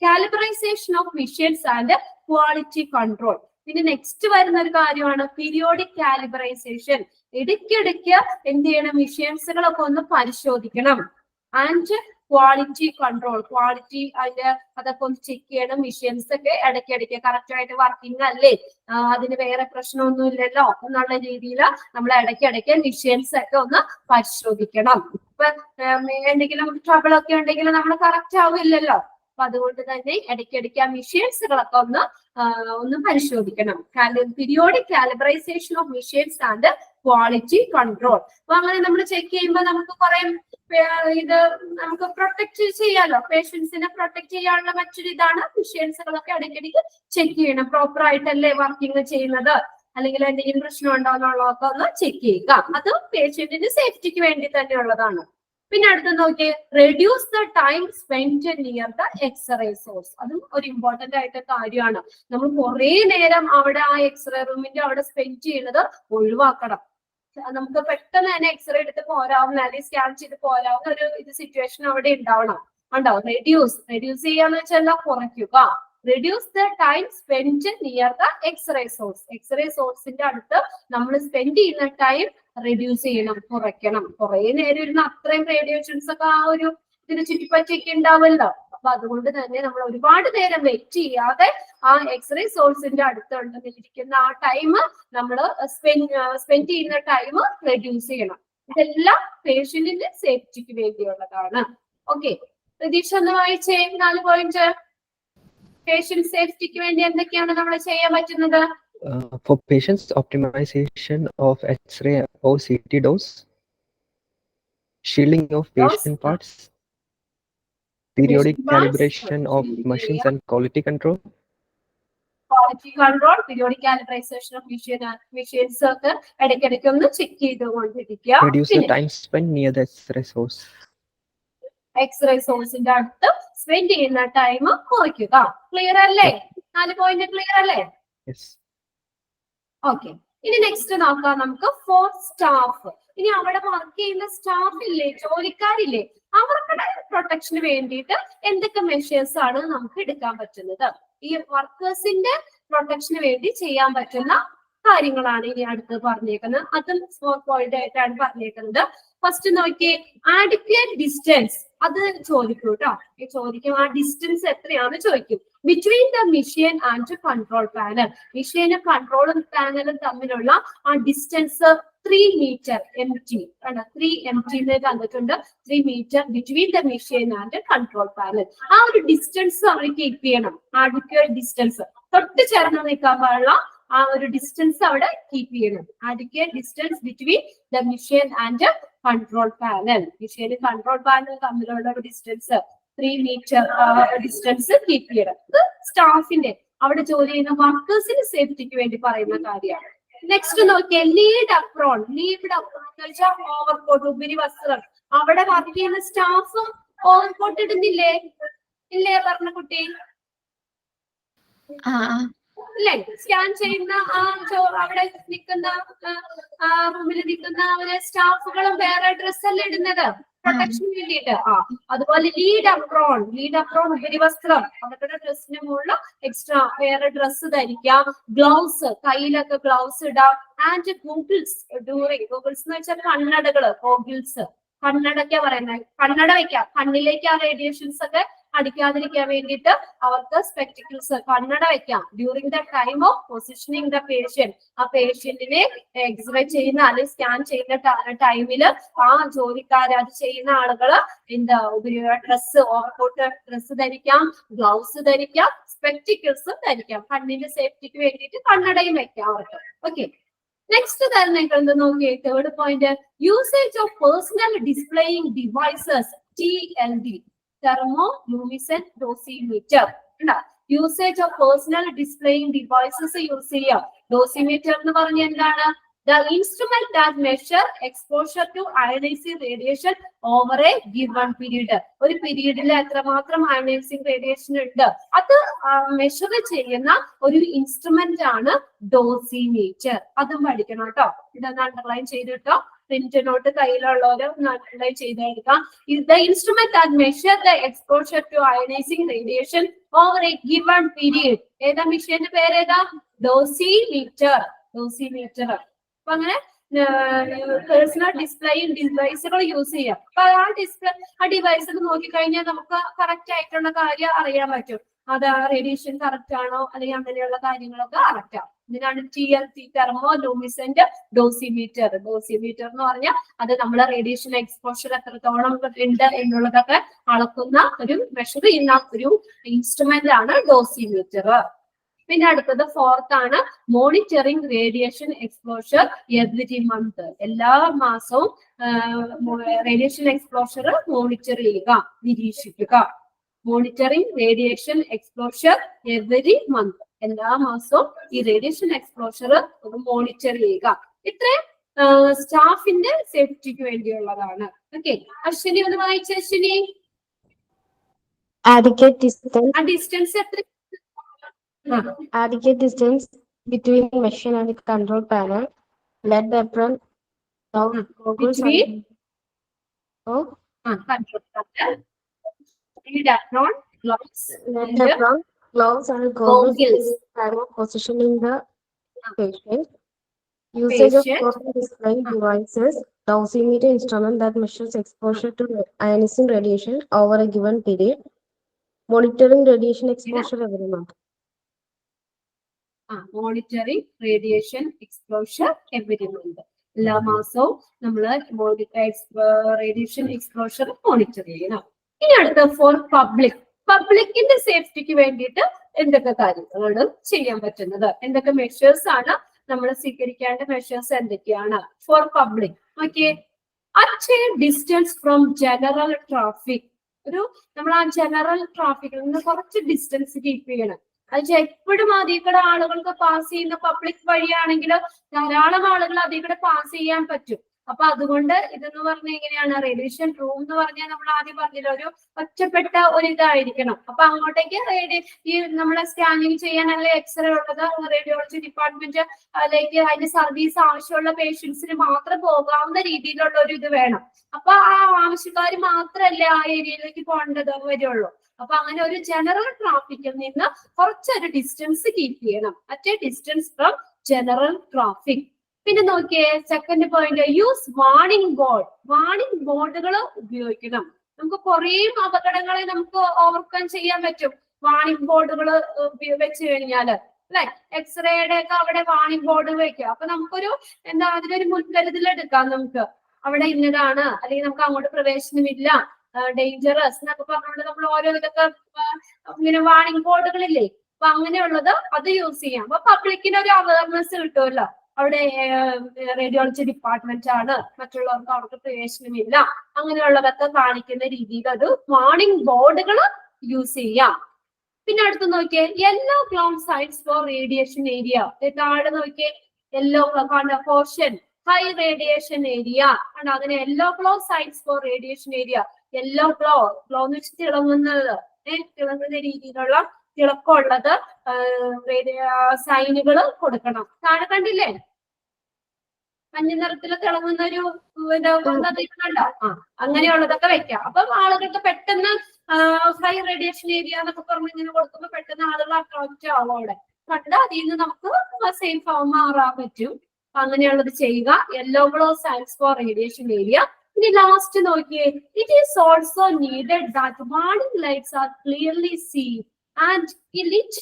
calibrisation of machines and quality control. പിന്നെ നെക്സ്റ്റ് വരുന്ന ഒരു കാര്യമാണ് പീരിയോഡിക് കാലിബ്രൈസേഷൻ. ഇടയ്ക്കിടയ്ക്ക് എന്ത് ചെയ്യണം, മെഷീൻസുകളൊക്കെ ഒന്ന് പരിശോധിക്കണം. ആൻഡ് ക്വാളിറ്റി കൺട്രോൾ, ക്വാളിറ്റി അതിന്റെ അതൊക്കെ ഒന്ന് ചെക്ക് ചെയ്യണം. മെഷീൻസ് ഒക്കെ ഇടയ്ക്കിടയ്ക്ക് കറക്റ്റ് ആയിട്ട് വർക്കിംഗ് അല്ലേ, അതിന് വേറെ പ്രശ്നമൊന്നും ഇല്ലല്ലോ എന്നുള്ള രീതിയിൽ നമ്മൾ ഇടയ്ക്കിടയ്ക്ക് മെഷീൻസ് ഒക്കെ ഒന്ന് പരിശോധിക്കണം. ഇപ്പൊ എന്തെങ്കിലും ട്രബിൾ ഒക്കെ ഉണ്ടെങ്കിൽ നമ്മൾ കറക്റ്റ് ആവില്ലല്ലോ. അപ്പൊ അതുകൊണ്ട് തന്നെ ഇടയ്ക്കിടയ്ക്ക് ആ മെഷീൻസുകളൊക്കെ ഒന്ന് പരിശോധിക്കണം. Periodic calibrisation of machines and quality control. അപ്പൊ അങ്ങനെ നമ്മൾ ചെക്ക് ചെയ്യുമ്പോൾ നമുക്ക് കുറെ ഇത് നമുക്ക് പ്രൊട്ടക്ട് ചെയ്യാലോ. പേഷ്യൻസിനെ പ്രൊട്ടക്ട് ചെയ്യാനുള്ള മറ്റൊരു ഇതാണ് മെഷീൻസുകളൊക്കെ ഇടയ്ക്കിടയ്ക്ക് ചെക്ക് ചെയ്യണം. പ്രോപ്പർ ആയിട്ടല്ലേ വർക്കിംഗ് ചെയ്യുന്നത്, അല്ലെങ്കിൽ എന്തെങ്കിലും പ്രശ്നം ഉണ്ടോ എന്നുള്ളതൊക്കെ ഒന്ന് ചെക്ക് ചെയ്യുക. അത് പേഷ്യന്റിന്റെ സേഫ്റ്റിക്ക് വേണ്ടി തന്നെയുള്ളതാണ്. പിന്നെ അടുത്ത് നോക്കിയേ, reduce the time spend near the x-ray source. അതും ഒരു ഇമ്പോർട്ടന്റ് ആയിട്ട് കാര്യമാണ്. നമ്മൾ കുറെ നേരം അവിടെ ആ എക്സ്റേ റൂമിന്റെ അവിടെ സ്പെൻഡ് ചെയ്യുന്നത് ഒഴിവാക്കണം. നമുക്ക് പെട്ടെന്ന് തന്നെ എക്സ്റേ എടുത്ത് പോരാവുന്ന അല്ലെങ്കിൽ സ്കാൻ ചെയ്ത് പോരാവുന്ന ഒരു സിറ്റുവേഷൻ അവിടെ ഉണ്ടാവണം. ഉണ്ടാവും. റെഡ്യൂസ് ചെയ്യാന്ന് വെച്ചാൽ കുറയ്ക്കുക. Reduce the time spend near the x-ray source. X-ray സോഴ്സിന്റെ അടുത്ത് നമ്മൾ സ്പെൻഡ് ചെയ്യുന്ന ടൈം റെഡ്യൂസ് ചെയ്യണം, കുറയ്ക്കണം. കുറെ നേരം ഇരുന്ന് അത്രയും റേഡിയേഷൻസ് ഒക്കെ ആ ഒരു ഇതിന് ചുറ്റിപ്പറ്റിയൊക്കെ ഉണ്ടാവുമല്ലോ. അപ്പൊ അതുകൊണ്ട് തന്നെ നമ്മൾ ഒരുപാട് നേരം വെയിറ്റ് ചെയ്യാതെ ആ എക്സ്റേ സോഴ്സിന്റെ അടുത്തുണ്ടിരിക്കുന്ന ആ ടൈം നമ്മൾ സ്പെൻഡ് ചെയ്യുന്ന ടൈം റെഡ്യൂസ് ചെയ്യണം. ഇതെല്ലാം പേഷ്യന്റിന്റെ സേഫ്റ്റിക്ക് വേണ്ടിയുള്ളതാണ്. ഓക്കെ, പ്രതീക്ഷ ഒന്ന് വായിച്ചേ 4 പോയിന്റ്. പേഷ്യന്റ് സേഫ്റ്റിക്ക് വേണ്ടി എന്തൊക്കെയാണ് നമ്മൾ ചെയ്യാൻ പറ്റുന്നത്? For patients, optimization of X-ray or CT dose, shielding of patient parts, periodic calibration of machines and quality control. Periodic calibration of machines ഒക്കെ ഇടയ്ക്കിടയ്ക്ക് ഒന്ന് ചെക്ക് ചെയ്തുകൊണ്ടിരിക്കുക. Reduce the time spent near the X-ray source. എക്സ്റേ സോഴ്സിന്റെ അടുത്ത് spend ചെയ്യുന്ന time കുറയ്ക്കുക. Clear അല്ലേ? 4 പോയിന്റ് ക്ലിയർ അല്ലേ? Yes. ഓക്കെ, ഇനി നെക്സ്റ്റ് നോക്കാം നമുക്ക് ഫോർ സ്റ്റാഫ്. ഇനി അവിടെ വർക്ക് ചെയ്യുന്ന സ്റ്റാഫ് ഇല്ലേ, ജോലിക്കാരില്ലേ, അവരുടെ പ്രൊട്ടക്ഷന് വേണ്ടിയിട്ട് എന്തൊക്കെ മെഷേഴ്സ് ആണ് നമുക്ക് എടുക്കാൻ പറ്റുന്നത്? ഈ വർക്കേഴ്സിന്റെ പ്രൊട്ടക്ഷന് വേണ്ടി ചെയ്യാൻ പറ്റുന്ന കാര്യങ്ങളാണ് ഇനി അടുത്ത് പറഞ്ഞേക്കുന്നത്. അതും 4 പോയിന്റ് ആയിട്ടാണ് പറഞ്ഞേക്കുന്നത്. ഫസ്റ്റ് നോക്കിയേ, ആഡിക്വേറ്റ് ഡിസ്റ്റൻസ്. അത് ചോദിക്കും കേട്ടോ, ചോദിക്കും ആ ഡിസ്റ്റൻസ് എത്രയാണ് ചോദിക്കും. Between the machine and control panel. മെഷീനും കൺട്രോളും പാനലും തമ്മിലുള്ള ആ ഡിസ്റ്റൻസ് 3 മീറ്റർ MT ആണ്. 3 MT തന്നിട്ടുണ്ട്. 3 metre between the machine and control panel. ആ ഒരു ഡിസ്റ്റൻസ് നമ്മൾ കീപ്പ് ചെയ്യണം. ആഡിക്വേറ്റ് ഡിസ്റ്റൻസ്, തൊട്ട് ചേർന്ന് നിൽക്കാൻ പാടുള്ള ആ ഒരു ഡിസ്റ്റൻസ് അവിടെ കീപ്പ് ചെയ്യണം. Adequate distance between the machine and control panel. മെഷീനും കൺട്രോൾ പാനൽ തമ്മിലുള്ള ഒരു ഡിസ്റ്റൻസ് 3 മീറ്റർ ഡിസ്റ്റൻസ് കീപ്പ് ചെയ്യണം. ഇത് സ്റ്റാഫിന്റെ അവിടെ ജോലി ചെയ്യുന്ന വർക്കേഴ്സിന്റെ സേഫ്റ്റിക്ക് വേണ്ടി പറയുന്ന കാര്യമാണ്. നെക്സ്റ്റ് നോക്കിയാൽ ലീഡ് അപ്രോൺ. ലീഡ് അപ്രോൺ എന്ന് വെച്ചാൽ ഓവർകോട്ട്, ഉപരിവസ്ത്രം. അവിടെ വർക്ക് ചെയ്യുന്ന സ്റ്റാഫും ഓവർകോട്ട് ഇടുന്നില്ലേ? ഇല്ലേ പറഞ്ഞ കുട്ടി? അല്ലേ? സ്കാൻ ചെയ്യുന്ന അവിടെ നിൽക്കുന്ന റൂമിൽ നിൽക്കുന്ന അവരെ സ്റ്റാഫുകളും വേറെ ഡ്രസ് അല്ലേ ഇടുന്നത് പ്രൊട്ടക്ഷന് വേണ്ടിയിട്ട്. അതുപോലെ ലീഡ് അപ്രോൺ ഉപരിവസ്ത്രം, അവരുടെ ഡ്രസ്സിന് മുകളിൽ എക്സ്ട്രാ വേറെ ഡ്രസ്സ് ധരിക്കാം. ഗ്ലൗസ്, കയ്യിലൊക്കെ ഗ്ലൗസ് ഇടാം. ആൻഡ് ഗൂഗിൾസ് ഗൂഗിൾസ് എന്ന് വെച്ചാൽ കണ്ണടകള്, ഗോഗിൾസ്, കണ്ണടക്കാ പറയുന്നത്. കണ്ണട വെക്കാം, കണ്ണിലേക്ക് ആ റേഡിയേഷൻസ് ഒക്കെ അടിക്കാതിരിക്കാൻ വേണ്ടിയിട്ട് അവർക്ക് സ്പെക്ടിക്കിൾസ്, കണ്ണട വെക്കാം. During the time of positioning the patient. ആ പേഷ്യന്റിനെ എക്സ്റേ ചെയ്യുന്ന അല്ലെങ്കിൽ സ്കാൻ ചെയ്യുന്ന ടൈമില് ആ ജോലിക്കാര്, അത് ചെയ്യുന്ന ആളുകള് എന്താ ഡ്രസ്സ്, ഓവർകോട്ട് ഡ്രസ്സ് ധരിക്കാം, ഗ്ലൗസ് ധരിക്കാം, സ്പെക്ടിക്കിൾസും ധരിക്കാം. കണ്ണിന്റെ സേഫ്റ്റിക്ക് വേണ്ടിയിട്ട് കണ്ണടയും വെക്കാം അവർക്ക്. ഓക്കെ, നെക്സ്റ്റ് തരുന്ന നോക്കിയേ, 3rd point, usage of personal displaying devices TLD, thermo luminescent dosimeter. Usage of personal displaying devices use ചെയ്യാം. ഡോസിമീറ്റർ എന്ന് പറഞ്ഞ എന്താണ്? The instrument that measure exposure to ionizing radiation over a given period. ഒരു പീരീഡിൽ എത്രമാത്രം ionising radiation ഉണ്ട് അത് measure ചെയ്യുന്ന ഒരു ഇൻസ്ട്രുമെന്റ് ആണ് ഡോസിമീറ്റർ. അതും പഠിക്കണം കേട്ടോ. ഇതൊന്ന് അണ്ടർലൈൻ ചെയ്തിട്ടോ. പ്രിന്റ് നോട്ട് കയ്യിലുള്ളവര് അണ്ടർലൈൻ ചെയ്തെടുക്കാം. The instrument that measure the exposure to ionizing radiation over a given period. ഏതാ മെഷീന്റെ പേരേതാ? ഡോസിമീറ്റർ. അപ്പൊ അങ്ങനെ പേഴ്സണൽ ഡിസ്പ്ലേയും ഡിവൈസുകൾ യൂസ് ചെയ്യാം. അപ്പൊ ആ ഡിവൈസിൽ നോക്കിക്കഴിഞ്ഞാൽ നമുക്ക് കറക്റ്റ് ആയിട്ടുള്ള കാര്യം അറിയാൻ പറ്റും. അത് റേഡിയേഷൻ കറക്റ്റ് ആണോ അല്ലെങ്കിൽ അങ്ങനെയുള്ള കാര്യങ്ങളൊക്കെ കറക്റ്റ് ആവും. ഇതിനാണ് TLC, thermo luminescent dosimeter. Dosimeter എന്ന് പറഞ്ഞാൽ അത് നമ്മളെ റേഡിയേഷൻ എക്സ്പോഷർ എത്രത്തോളം ഉണ്ട് എന്നുള്ളതൊക്കെ അളക്കുന്ന ഒരു മെഷർ ചെയ്യുന്ന ഒരു ഇൻസ്ട്രുമെന്റ് ആണ് ഡോസിമീറ്റർ. പിന്നെ അടുത്തത് 4th ആണ് monitoring radiation exposure every month. എല്ലാ മാസവും റേഡിയേഷൻ എക്സ്പോഷർ മോണിറ്റർ ചെയ്യുക, നിരീക്ഷിക്കുക. Monitoring radiation exposure every month. എല്ലാ മാസവും ഈ റേഡിയേഷൻ എക്സ്പോഷർ മോണിറ്റർ ചെയ്യുക. ഇത്രയും സ്റ്റാഫിന്റെ സേഫ്റ്റിക്ക് വേണ്ടിയുള്ളതാണ്. ഓക്കെ, അശ്വിനി ഒന്ന് വായിച്ച. അശ്വിനി, adequate distance ആ ഡിസ്റ്റൻസ് എത്ര? adequate distance between machine and control panel, lead apron, goggles Between? oh, control panel, lead apron, gloves, lead and apron, gloves and goggles goggles. for positioning the patient. Usage of Patient. photon displaying devices, dosimeter instrument that measures exposure to ionizing radiation over a given period. Monitoring radiation exposure every month. Monitoring radiation exposure every month. എല്ലാ മാസവും നമ്മൾ radiation exposure monitor ചെയ്യണം. ഇനി അടുത്ത for public. പബ്ലിക്കിന്റെ സേഫ്റ്റിക്ക് വേണ്ടിയിട്ട് എന്തൊക്കെ കാര്യങ്ങളാണ് ചെയ്യാൻ പറ്റുന്നത്, എന്തൊക്കെ മെഷേഴ്സ് ആണ് നമ്മൾ സ്വീകരിക്കേണ്ട മെഷേഴ്സ് എന്തൊക്കെയാണ് for public? Okay, at A distance from general traffic. നമ്മൾ ആ ജനറൽ ട്രാഫിക്കിൽ നിന്ന് കുറച്ച് ഡിസ്റ്റൻസ് കീപ്പ് ചെയ്യണം. അത് എപ്പോഴും അതിൽ കൂടെ ആളുകൾക്ക് പാസ് ചെയ്യുന്ന പബ്ലിക് വഴിയാണെങ്കിൽ ധാരാളം ആളുകൾ അതിൽ കൂടെ പാസ് ചെയ്യാൻ പറ്റും. അപ്പൊ അതുകൊണ്ട് ഇതെന്ന് പറഞ്ഞ എങ്ങനെയാണ്, റേഡിയേഷൻ റൂം എന്ന് പറഞ്ഞാൽ നമ്മൾ ആദ്യം പറഞ്ഞില്ല ഒരു ഒറ്റപ്പെട്ട ഒരു ഇതായിരിക്കണം. അപ്പൊ അങ്ങോട്ടേക്ക് ഈ നമ്മളെ സ്കാനിങ് ചെയ്യാൻ അല്ലെങ്കിൽ എക്സ്റേ ഉള്ളത് റേഡിയോളജി ഡിപ്പാർട്ട്മെന്റ് അല്ലെങ്കിൽ അതിന്റെ സർവീസ് ആവശ്യമുള്ള പേഷ്യൻസിന് മാത്രം പോകാവുന്ന രീതിയിലുള്ള ഒരു ഇത് വേണം. അപ്പൊ ആ ആവശ്യക്കാർ മാത്രമല്ലേ ആ ഏരിയയിലേക്ക് പോകേണ്ടത് വരുള്ളൂ. അപ്പൊ അങ്ങനെ ഒരു ജനറൽ ട്രാഫിക്കിൽ നിന്ന് കുറച്ചൊരു ഡിസ്റ്റൻസ് കീപ്പ് ചെയ്യണം, at A distance from general traffic. പിന്നെ നോക്കിയേ, second point, use warning board. Warning ബോർഡുകൾ ഉപയോഗിക്കണം. നമുക്ക് കുറേ അപകടങ്ങളെ നമുക്ക് ഓവർകം ചെയ്യാൻ പറ്റും വാർണിംഗ് ബോർഡുകൾ വെച്ച് കഴിഞ്ഞാല്, അല്ലെ? എക്സ്റേയുടെ ഒക്കെ അവിടെ വാർണിംഗ് ബോർഡ് വെക്കുക. അപ്പൊ നമുക്കൊരു എന്താ അതിനൊരു മുൻകരുതൽ എടുക്കാം. നമുക്ക് അവിടെ ഇന്നതാണ്, അല്ലെങ്കിൽ നമുക്ക് അങ്ങോട്ട് പ്രവേശനമില്ല, ഡേഞ്ചറസ് എന്നൊക്കെ പറഞ്ഞുകൊണ്ട് നമ്മൾ ഓരോ ഇതൊക്കെ ഇങ്ങനെ വാർണിംഗ് ബോർഡുകളില്ലേ, അപ്പൊ അങ്ങനെയുള്ളത് അത് യൂസ് ചെയ്യാം. അപ്പൊ പബ്ലിക്കിന് ഒരു അവയർനെസ് കിട്ടുമല്ലോ, അവിടെ റേഡിയോളജി ഡിപ്പാർട്ട്മെന്റ് ആണ്, മറ്റുള്ളവർക്ക് അവർക്ക് പ്രവേശനമില്ല, അങ്ങനെയുള്ളതൊക്കെ കാണിക്കുന്ന രീതിയിൽ അത് വാർണിംഗ് ബോർഡുകൾ യൂസ് ചെയ്യാം. പിന്നെ അടുത്ത് നോക്കിയേ, yellow ground signs for radiation area. താഴെ നോക്കിയേ, yellow portion high radiation area ആണ്. അതിന് yellow glow signs for radiation area. Yellow glow എന്ന് വെച്ച് തിളങ്ങുന്നത്, തിളങ്ങുന്ന രീതിയിലുള്ള തിളക്കമുള്ളത് സൈനുകൾ കൊടുക്കണം. താഴെ കണ്ടില്ലേ, മഞ്ഞ നിറത്തിൽ തിളങ്ങുന്ന ഒരു കണ്ടോ? അങ്ങനെയുള്ളതൊക്കെ വെക്കാം. അപ്പം ആളുകൾക്ക് പെട്ടെന്ന് ഹൈ റേഡിയേഷൻ ഏരിയ എന്നൊക്കെ പറഞ്ഞ് ഇങ്ങനെ കൊടുക്കുമ്പോൾ പെട്ടെന്ന് ആളുകൾ അട്രാക്റ്റ് ആവും. അവിടെ കണ്ട് അതിൽ നിന്ന് നമുക്ക് സേഫ് ആവും, മാറാൻ പറ്റും. അങ്ങനെയുള്ളത് ചെയ്യുക. Yellow glow signs for radiation area. ഇനി ലാസ്റ്റ് നോക്കിയേ, it is also needed that warning lights are clearly seen and lit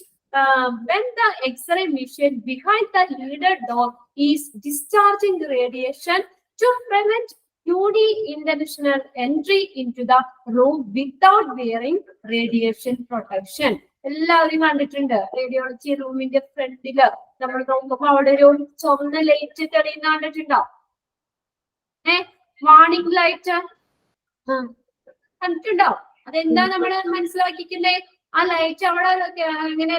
when the X-ray machine behind the leader door is discharging radiation to prevent unidirectional entry into the room without wearing radiation protection. എല്ലാവരും കണ്ടിട്ടുണ്ട് radiology റൂമിന്റെ ഫ്രണ്ടില് നമ്മൾ നോക്കുമ്പോ അവിടെ ഒരു ചുവന്ന light തെളിയുന്ന കണ്ടിട്ടുണ്ടോ? വാർണിംഗ് ലൈറ്റ് കണ്ടിട്ടുണ്ടോ? അതെന്താ നമ്മൾ മനസ്സിലാക്കിക്കുന്നേ? ആ ലൈറ്റ് അവിടെ ഇങ്ങനെ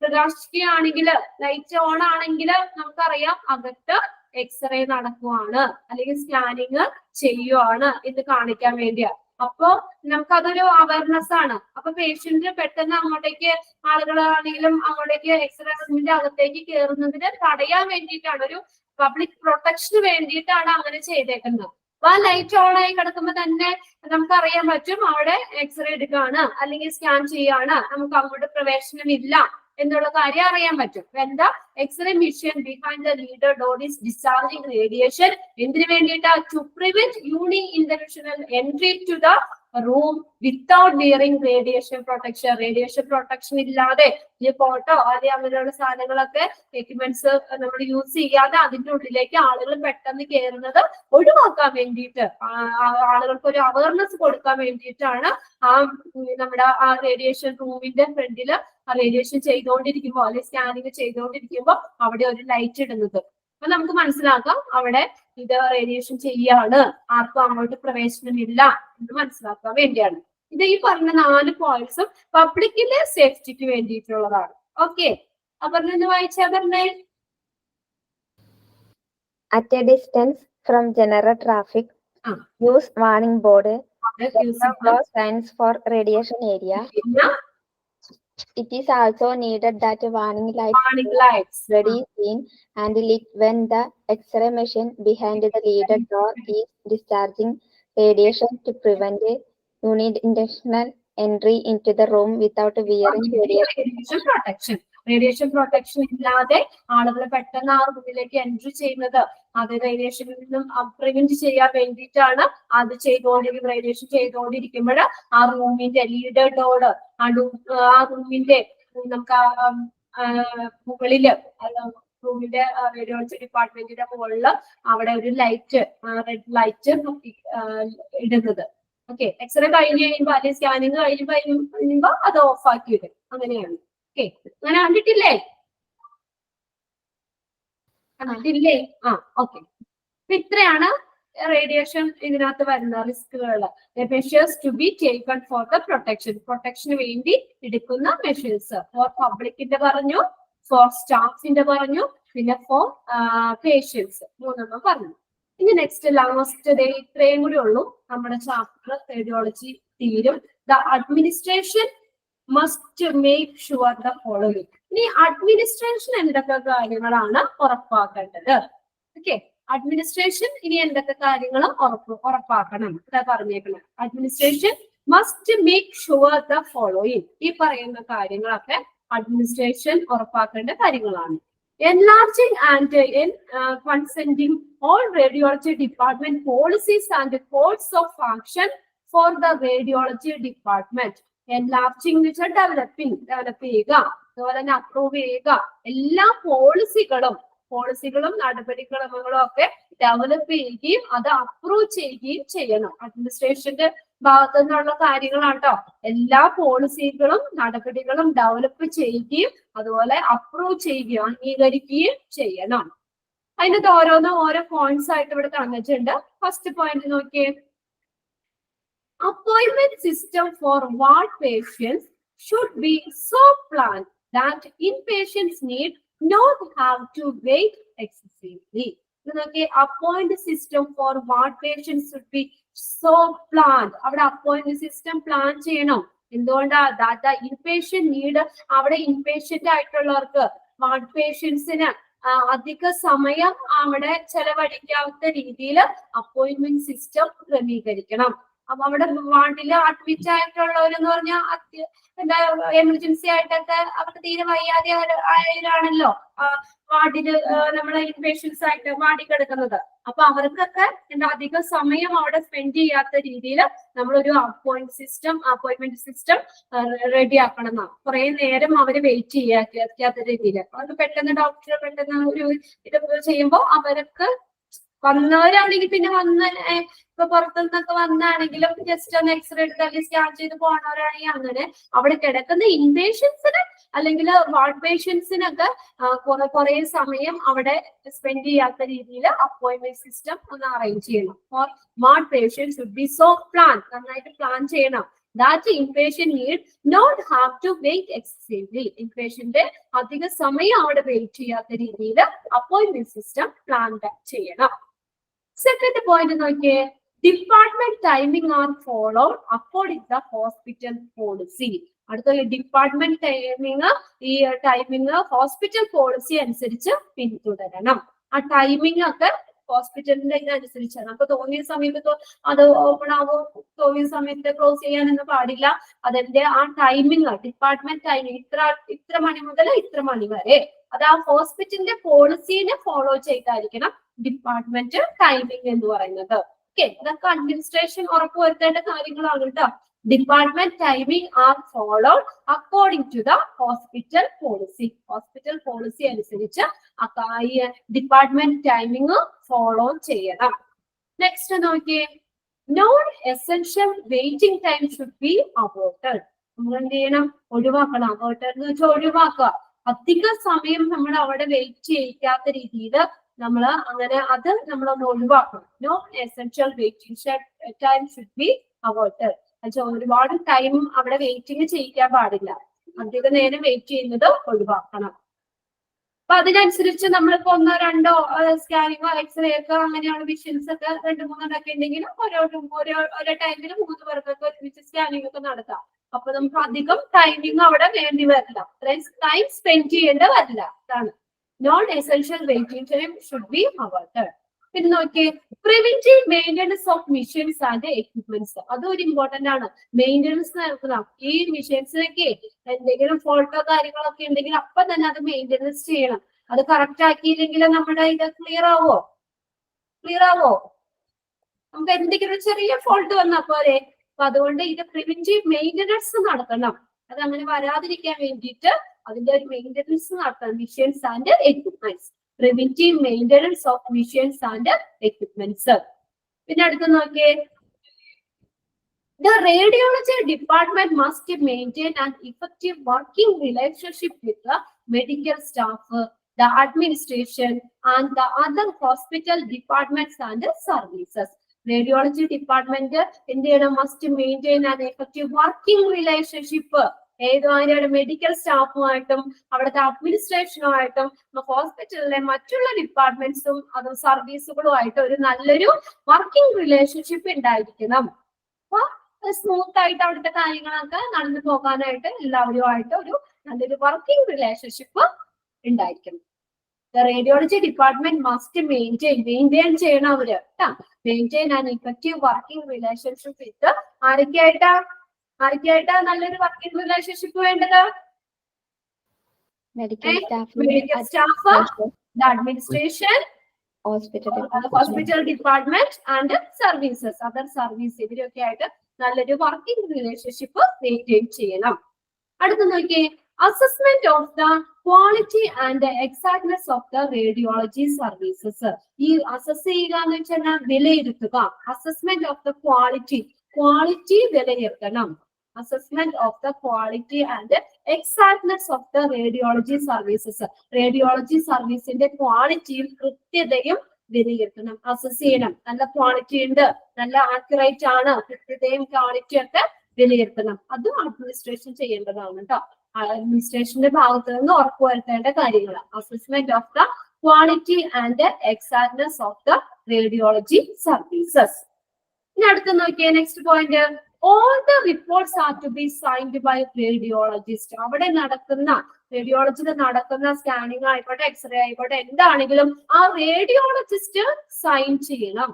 പ്രകാശിക്കുകയാണെങ്കിൽ, ലൈറ്റ് ഓൺ ആണെങ്കിൽ നമുക്കറിയാം അകത്ത് എക്സ്റേ നടക്കുവാണ് അല്ലെങ്കിൽ സ്കാനിങ് ചെയ്യുവാണ് എന്ന് കാണിക്കാൻ വേണ്ടിയാ. അപ്പോ നമുക്കതൊരു അവയർനെസ് ആണ്. അപ്പൊ പേഷ്യന്റ് പെട്ടെന്ന് അങ്ങോട്ടേക്ക് ആളുകളാണെങ്കിലും അങ്ങോട്ടേക്ക് എക്സ്റേ റൂമിന്റെ അകത്തേക്ക് കയറുന്നതിന് തടയാൻ വേണ്ടിയിട്ടാണ്, ഒരു പബ്ലിക് പ്രൊട്ടക്ഷന് വേണ്ടിയിട്ടാണ് അങ്ങനെ ചെയ്തേക്കുന്നത്. അപ്പൊ ആ ലൈറ്റ് ഓൺ ആയി കിടക്കുമ്പോ തന്നെ നമുക്കറിയാൻ പറ്റും അവിടെ എക്സ്റേ എടുക്കുകയാണ് അല്ലെങ്കിൽ സ്കാൻ ചെയ്യാണ്, നമുക്ക് അങ്ങോട്ട് പ്രവേശനമില്ല എന്നുള്ള കാര്യം അറിയാൻ പറ്റും. എന്താ x-ray machine behind the leaded door is discharging radiation. എന്തിനു വേണ്ടിയിട്ടാ? To prevent unintentional entry to the room without wearing radiation protection. Radiation protection ഇല്ലാതെ ഈ ഫോട്ടോ അല്ലെങ്കിൽ അങ്ങനെയുള്ള സാധനങ്ങളൊക്കെ എക്യുപ്മെന്റ്സ് നമ്മൾ യൂസ് ചെയ്യാതെ അതിന്റെ ഉള്ളിലേക്ക് ആളുകൾ പെട്ടെന്ന് കയറുന്നത് ഒഴിവാക്കാൻ വേണ്ടിയിട്ട്, ആളുകൾക്ക് ഒരു അവയർനെസ് കൊടുക്കാൻ വേണ്ടിയിട്ടാണ് നമ്മുടെ ആ റേഡിയേഷൻ റൂമിന്റെ ഫ്രണ്ടില് റേഡിയേഷൻ ചെയ്തുകൊണ്ടിരിക്കുമ്പോൾ അല്ലെങ്കിൽ സ്കാനിങ് ചെയ്തുകൊണ്ടിരിക്കുമ്പോൾ അവിടെ ഒരു ലൈറ്റ് ഇടുന്നത്. അപ്പൊ നമുക്ക് മനസ്സിലാക്കാം അവിടെ ഇത് റേഡിയേഷൻ ചെയ്യാണ്, ആർക്കും അങ്ങോട്ട് പ്രവേശനമില്ല എന്ന് മനസ്സിലാക്കാൻ വേണ്ടിയാണ്. ഇത് ഈ പറഞ്ഞ 4 പോയിന്റ്സും പബ്ലിക്കിന്റെ സേഫ്റ്റിക്ക് വേണ്ടിയിട്ടുള്ളതാണ്. ഓക്കെ, അപർണ വായിച്ചാ പറഞ്ഞേ. At a distance from general traffic, Ah. use warning board. using Blow signs for radiation area. It is also needed that warning lights warning lights. ready seen and lit when the X-ray machine behind the leaded door is discharging radiation to prevent unidirectional entry into the room without wearing radiation. Radiation protection ഇല്ലാതെ ആളുകൾ പെട്ടെന്ന് ആ റൂമിലേക്ക് entry ചെയ്യുന്നത് അത് റേഡിയേഷനിൽ നിന്നും prevent ചെയ്യാൻ വേണ്ടിയിട്ടാണ് അത് റേഡിയേഷൻ ചെയ്തുകൊണ്ടിരിക്കുമ്പോൾ ആ റൂമിന്റെ ലീഡർ ഡോറ് ആ റൂമിന്റെ നമുക്ക് മുകളില് റൂമിന്റെ റേഡിയോളജി ഡിപ്പാർട്ട്മെന്റിന്റെ മുകളില് അവിടെ ഒരു ലൈറ്റ് റെഡ് ലൈറ്റ് ഇടുന്നത്. ഓക്കെ, എക്സ്റേ കഴിഞ്ഞ് കഴിയുമ്പോ അല്ലെങ്കിൽ സ്കാനിങ് കഴിയുമ്പോ അത് ഓഫ് ആക്കി ഇടും. അങ്ങനെയാണ്. ഓക്കെ, അങ്ങനെ കണ്ടിട്ടില്ലേ? കണ്ടിട്ടില്ലേ? ആ, ഓക്കെ. ഇത്രയാണ് റേഡിയേഷൻ ഇതിനകത്ത് വരുന്ന റിസ്കുകൾ. Measures to be taken for the പ്രൊട്ടക്ഷന് വേണ്ടി എടുക്കുന്ന മെഷേഴ്സ്. ഫോർ പബ്ലിക്കിന്റെ പറഞ്ഞു, ഫോർ സ്റ്റാഫിന്റെ പറഞ്ഞു, പിന്നെ ഫോർ പേഷ്യൻസ്, മൂന്നെണ്ണം പറഞ്ഞു. ഇനി നെക്സ്റ്റ് ലാസ്റ്റ് ഡേ ഇത്രയും കൂടി ഉള്ളൂ നമ്മുടെ ചാപ്റ്റർ റേഡിയോളജി തീരും. The administration must make sure the following. ഇനി അഡ്മിനിസ്ട്രേഷൻ എന്തൊക്കെ കാര്യങ്ങളാണ് ഉറപ്പാക്കേണ്ടത്? ഓക്കെ, അഡ്മിനിസ്ട്രേഷൻ ഇനി എന്തൊക്കെ കാര്യങ്ങൾ ഉറപ്പാക്കണം ഇതാ പറഞ്ഞേക്കണം. Administration must make sure the following. ഈ പറയുന്ന കാര്യങ്ങളൊക്കെ അഡ്മിനിസ്ട്രേഷൻ ഉറപ്പാക്കേണ്ട കാര്യങ്ങളാണ്. Enlarging and consenting all radiology department policies and codes of action for the radiology department. Enlarging എന്ന് വെച്ചാൽ ഡെവലപ്പ് ചെയ്യുക, അതുപോലെ തന്നെ അപ്രൂവ് ചെയ്യുക. എല്ലാ പോളിസികളും നടപടിക്രമങ്ങളും ഒക്കെ ഡെവലപ്പ് ചെയ്യുകയും അത് അപ്രൂവ് ചെയ്യുകയും ചെയ്യണം. അഡ്മിനിസ്ട്രേഷന്റെ ഭാഗത്തു നിന്നുള്ള കാര്യങ്ങളാണ് കേട്ടോ. എല്ലാ പോളിസികളും നടപടികളും ഡെവലപ്പ് ചെയ്യുകയും അതുപോലെ അപ്രൂവ് ചെയ്യുകയും അംഗീകരിക്കുകയും ചെയ്യണം. അതിനകത്ത് ഓരോ പോയിന്റ്സ് ആയിട്ട് ഇവിടെ തന്നിട്ടുണ്ട്. ഫസ്റ്റ് പോയിന്റ് നോക്കിയേ. Appointment system for ward patients should be so planned that inpatients need not have to wait excessively. Appointment system for ward patients should be so planned. അവിടെ appointment system plan ചെയ്യണം. എന്തുകൊണ്ടാ? that the inpatient need, അവിടെ inpatient ആയിട്ടുള്ളവർക്ക് ward പേഷ്യൻസിന് അധിക സമയം അവിടെ ചെലവഴിക്കാവുന്ന രീതിയിൽ appointment system ക്രമീകരിക്കണം. അപ്പൊ അവിടെ വാർഡില് അഡ്മിറ്റ് ആയിട്ടുള്ളവരെന്ന് പറഞ്ഞാൽ എന്താ എമർജൻസി ആയിട്ടൊക്കെ അവർക്ക് തീരെ വയ്യാതെ ആയവരാണല്ലോ വാർഡില് നമ്മളെ ഇൻപേഷ്യൻസ് ആയിട്ട് വാർഡിൽ കിടക്കുന്നത്. അപ്പൊ അവർക്കൊക്കെ എന്താ അധിക സമയം അവിടെ സ്പെൻഡ് ചെയ്യാത്ത രീതിയിൽ നമ്മളൊരു അപ്പോയിന്റ്മെന്റ് സിസ്റ്റം റെഡി ആക്കണം എന്നാ. കുറെ നേരം അവര് വെയിറ്റ് ചെയ്യാത്ത രീതിയിൽ അവർക്ക് പെട്ടെന്ന് ഡോക്ടർ പെട്ടെന്ന് ഒരു ഇത് ചെയ്യുമ്പോൾ അവർക്ക് വന്നവരാണെങ്കിൽ പിന്നെ ഇപ്പൊ പുറത്തുനിന്നൊക്കെ വന്നാണെങ്കിലും ജസ്റ്റ് ഒന്ന് എക്സ്റേ എടുത്ത് അല്ലെങ്കിൽ സ്കാൻ ചെയ്ത് പോണവരാണെങ്കിൽ അങ്ങനെ അവിടെ കിടക്കുന്ന ഇൻപേഷ്യൻസിന് അല്ലെങ്കിൽ വാർഡ് പേഷ്യൻസിനൊക്കെ കുറെ സമയം അവിടെ സ്പെൻഡ് ചെയ്യാത്ത രീതിയിൽ അപ്പോയിന്റ്മെന്റ് സിസ്റ്റം ഒന്ന് അറേഞ്ച് ചെയ്യണം. For ward patients should be so plan, നന്നായിട്ട് പ്ലാൻ ചെയ്യണം. That inpatient need not have to wait excessively. Inpatient അധിക സമയം അവിടെ വെയിറ്റ് ചെയ്യാത്ത രീതിയിൽ അപ്പോയിന്റ്മെന്റ് സിസ്റ്റം പ്ലാൻ ചെയ്യണം. സെക്കൻഡ് പോയിന്റ് നോക്കിയേ. Department timing are followed according the hospital policy. അടുത്ത ഡിപ്പാർട്ട്മെന്റ് ടൈമിംഗ് ഹോസ്പിറ്റൽ പോളിസി അനുസരിച്ച് പിന്തുടരണം. ആ ടൈമിംഗ് ഒക്കെ ഹോസ്പിറ്റലിന്റെ ഇതനുസരിച്ചാണ്. നമുക്ക് തോന്നിയ സമയത്ത് അത് ഓപ്പൺ ആവും, തോന്നിയ സമയത്ത് ക്ലോസ് ചെയ്യാനൊന്നും പാടില്ല. അതിന്റെ ആ ടൈമിംഗ് ഡിപ്പാർട്ട്മെന്റ് ടൈമിംഗ് ഇത്ര മണി മുതൽ ഇത്ര മണി വരെ അത് ആ ഹോസ്പിറ്റലിന്റെ പോളിസിനെ ഫോളോ ചെയ്തായിരിക്കണം ഡിപ്പാർട്ട്മെന്റ് ടൈമിംഗ് എന്ന് പറയുന്നത്. ഓക്കെ, ഇതൊക്കെ അഡ്മിനിസ്ട്രേഷൻ ഉറപ്പുവരുത്തേണ്ട കാര്യങ്ങളാണ് കേട്ടോ. Department timing are followed according to the hospital policy. Hospital policy അനുസരിച്ച് ഈ ഡിപ്പാർട്ട്മെന്റ് ടൈമിംഗ് ഫോളോ ചെയ്യണം. നെക്സ്റ്റ് നോക്കിയേ. Non essential waiting time should be avoided. നമ്മൾ എന്ത് ചെയ്യണം? ഒഴിവാക്കണം. അവോയ്ഡഡ് എന്ന് വെച്ചാൽ ഒഴിവാക്കുക. അധിക സമയം നമ്മൾ അവിടെ വെയിറ്റ് ചെയ്യിക്കാത്ത രീതിയിൽ നമ്മൾ അങ്ങനെ അത് നമ്മളൊന്ന് ഒഴിവാക്കണം. No essential waiting time should be avoided. ഒരുപാട് ടൈം അവിടെ വെയിറ്റിംഗ് ചെയ്യിക്കാൻ പാടില്ല. അധിക നേരം വെയിറ്റ് ചെയ്യുന്നത് ഒഴിവാക്കണം. അപ്പൊ അതിനനുസരിച്ച് നമ്മളിപ്പോ 1-2 സ്കാനിങ്ങോ എക്സ്റേ ഒക്കെ അങ്ങനെയുള്ള മെഷീൻസ് ഒക്കെ 2-3 ഒക്കെ ഉണ്ടെങ്കിൽ ഓരോ ടൈമിൽ 3 പേർക്കൊക്കെ ഒരുമിച്ച് സ്കാനിങ് ഒക്കെ നടത്താം. അപ്പൊ നമുക്ക് അധികം ടൈമിങ് അവിടെ വേണ്ടി വരില്ല, അത്രയും ടൈം സ്പെൻഡ് ചെയ്യേണ്ട വരില്ല. അതാണ് non essential waiting time should be avoided. പിന്നെ നോക്കിയേ, preventive maintenance of machines and equipments. അതൊരു ഇമ്പോർട്ടന്റ് ആണ്. മെയിൻ്റെനൻസ് നടക്കണം. ഈ മെഷീൻസിനൊക്കെ എന്തെങ്കിലും ഫോൾട്ടോ കാര്യങ്ങളൊക്കെ ഉണ്ടെങ്കിൽ അപ്പൊ തന്നെ അത് മെയിൻ്റെനൻസ് ചെയ്യണം. അത് കറക്റ്റ് ആക്കിയില്ലെങ്കിൽ നമ്മുടെ ഇത് ക്ലിയർ ആവോ? നമുക്ക് എന്തെങ്കിലും ചെറിയ ഫോൾട്ട് വന്നാൽ പോരെ. അപ്പൊ അതുകൊണ്ട് ഇത് പ്രിവെന്റീവ് മെയിൻ്റെനൻസ് നടക്കണം. അത് അങ്ങനെ വരാതിരിക്കാൻ വേണ്ടിയിട്ട് അതിന്റെ ഒരു മെയിൻ്റെനൻസ് നടത്തണം. Machines and equipments, preventive maintenance of machines and equipments. പിന്നെ അടുത്ത് നോക്കിയേ, the radiology department must maintain an effective working relationship with the medical staff, the administration and the other hospital departments and services. Radiology department എന്ത് ചെയ്യണം? must maintain an effective working relationship ഏതുമാതിരിയാണ്? Medical സ്റ്റാഫുമായിട്ടും അവിടുത്തെ അഡ്മിനിസ്ട്രേഷനുമായിട്ടും ഹോസ്പിറ്റലിലെ മറ്റുള്ള ഡിപ്പാർട്ട്മെന്റ്സും അതും സർവീസുകളുമായിട്ട് ഒരു നല്ലൊരു വർക്കിംഗ് റിലേഷൻഷിപ്പ് ഉണ്ടായിരിക്കണം. അപ്പൊ സ്മൂത്ത് ആയിട്ട് അവിടുത്തെ കാര്യങ്ങളൊക്കെ നടന്നു പോകാനായിട്ട് എല്ലാവരുമായിട്ട് ഒരു നല്ലൊരു വർക്കിംഗ് റിലേഷൻഷിപ്പ് ഉണ്ടായിരിക്കണം. റേഡിയോളജി ഡിപ്പാർട്ട്മെന്റ് മസ്റ്റ് മെയിൻറ്റെയിൻ ചെയ്യണം അവര് കേട്ടാ. Maintain and effective working relationship with ആരൊക്കെയായിട്ടാ നല്ലൊരു വർക്കിംഗ് റിലേഷൻഷിപ്പ് വേണ്ടത്? medical staff, medical staff, administration, hospital department and services, other service, ഇവരൊക്കെ ആയിട്ട് നല്ലൊരു വർക്കിംഗ് റിലേഷൻഷിപ്പ് മെയിൻറ്റെയിൻ ചെയ്യണം. അടുത്ത നോക്കിയേ, assessment of the quality and exactness of the radiology services. ഈ അസസ് ചെയ്യുക എന്ന് വെച്ചാൽ വിലയിരുത്തുക. അസസ്മെന്റ് ഓഫ് ദ ക്വാളിറ്റി വിലയിരുത്തണം. Assessment of the quality and exactness of the radiology services. Radiology സർവീസിന്റെ ക്വാളിറ്റിയും കൃത്യതയും വിലയിരുത്തണം, അസസ് ചെയ്യണം. നല്ല ക്വാളിറ്റി ഉണ്ട്, നല്ല ആക്യുറേറ്റ് ആണ്, കൃത്യതയും ക്വാളിറ്റി ഒക്കെ വിലയിരുത്തണം. അതും അഡ്മിനിസ്ട്രേഷൻ ചെയ്യേണ്ടതാണ് കേട്ടോ. അഡ്മിനിസ്ട്രേഷന്റെ ഭാഗത്ത് നിന്ന് ഉറപ്പുവരുത്തേണ്ട കാര്യങ്ങളാണ്. Assessment of the quality and exactness of the radiology services. ഇനി അടുത്ത് നോക്കിയേ, next point, all the reports are to be signed by radiologist. അവിടെ നടക്കുന്ന റേഡിയോളജിയിൽ നടക്കുന്ന സ്കാനിങ് ആയിക്കോട്ടെ, എക്സ്റേ ആയിക്കോട്ടെ, എന്താണെങ്കിലും ആ റേഡിയോളജിസ്റ്റ് സൈൻ ചെയ്യണം.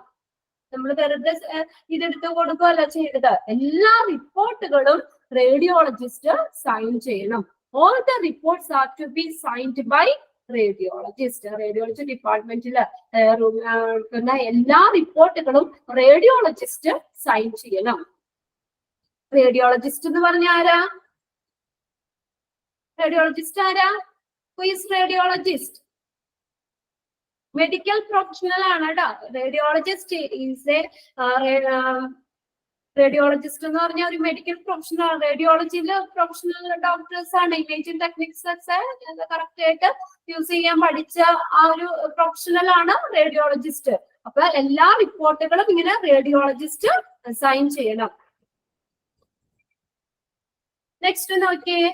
നമ്മൾ വെറുതെ ഇതെടുത്ത് കൊടുക്കുകയല്ല ചെയ്തത്. എല്ലാ റിപ്പോർട്ടുകളും റേഡിയോളജിസ്റ്റ് സൈൻ ചെയ്യണം. all the reports are to be signed by radiologist. Radiology ഡിപ്പാർട്ട്മെന്റിൽ എല്ലാ റിപ്പോർട്ടുകളും റേഡിയോളജിസ്റ്റ് സൈൻ ചെയ്യണം. റേഡിയോളജിസ്റ്റ് എന്ന് പറഞ്ഞ ആരാ? റേഡിയോളജിസ്റ്റ് ആരാ? റേഡിയോളജിസ്റ്റ് മെഡിക്കൽ പ്രൊഫഷണൽ ആണ് കേട്ടോ. റേഡിയോളജിസ്റ്റ് ഈസ് എ റേഡിയോളജിസ്റ്റ് എന്ന് പറഞ്ഞ ഒരു മെഡിക്കൽ പ്രൊഫഷണൽ. റേഡിയോളജിയിൽ പ്രൊഫഷണൽ ഡോക്ടേഴ്സ് ആണ്. ഇമേജിംഗ് ടെക്നിക്സ് ഒക്കെ കറക്റ്റ് ആയിട്ട് യൂസ് ചെയ്യാൻ പഠിച്ച ആ ഒരു പ്രൊഫഷണൽ ആണ് റേഡിയോളജിസ്റ്റ്. അപ്പൊ എല്ലാ റിപ്പോർട്ടുകളും ഇങ്ങനെ റേഡിയോളജിസ്റ്റ് സൈൻ ചെയ്യണം. നെക്സ്റ്റ് നോക്കിയേ,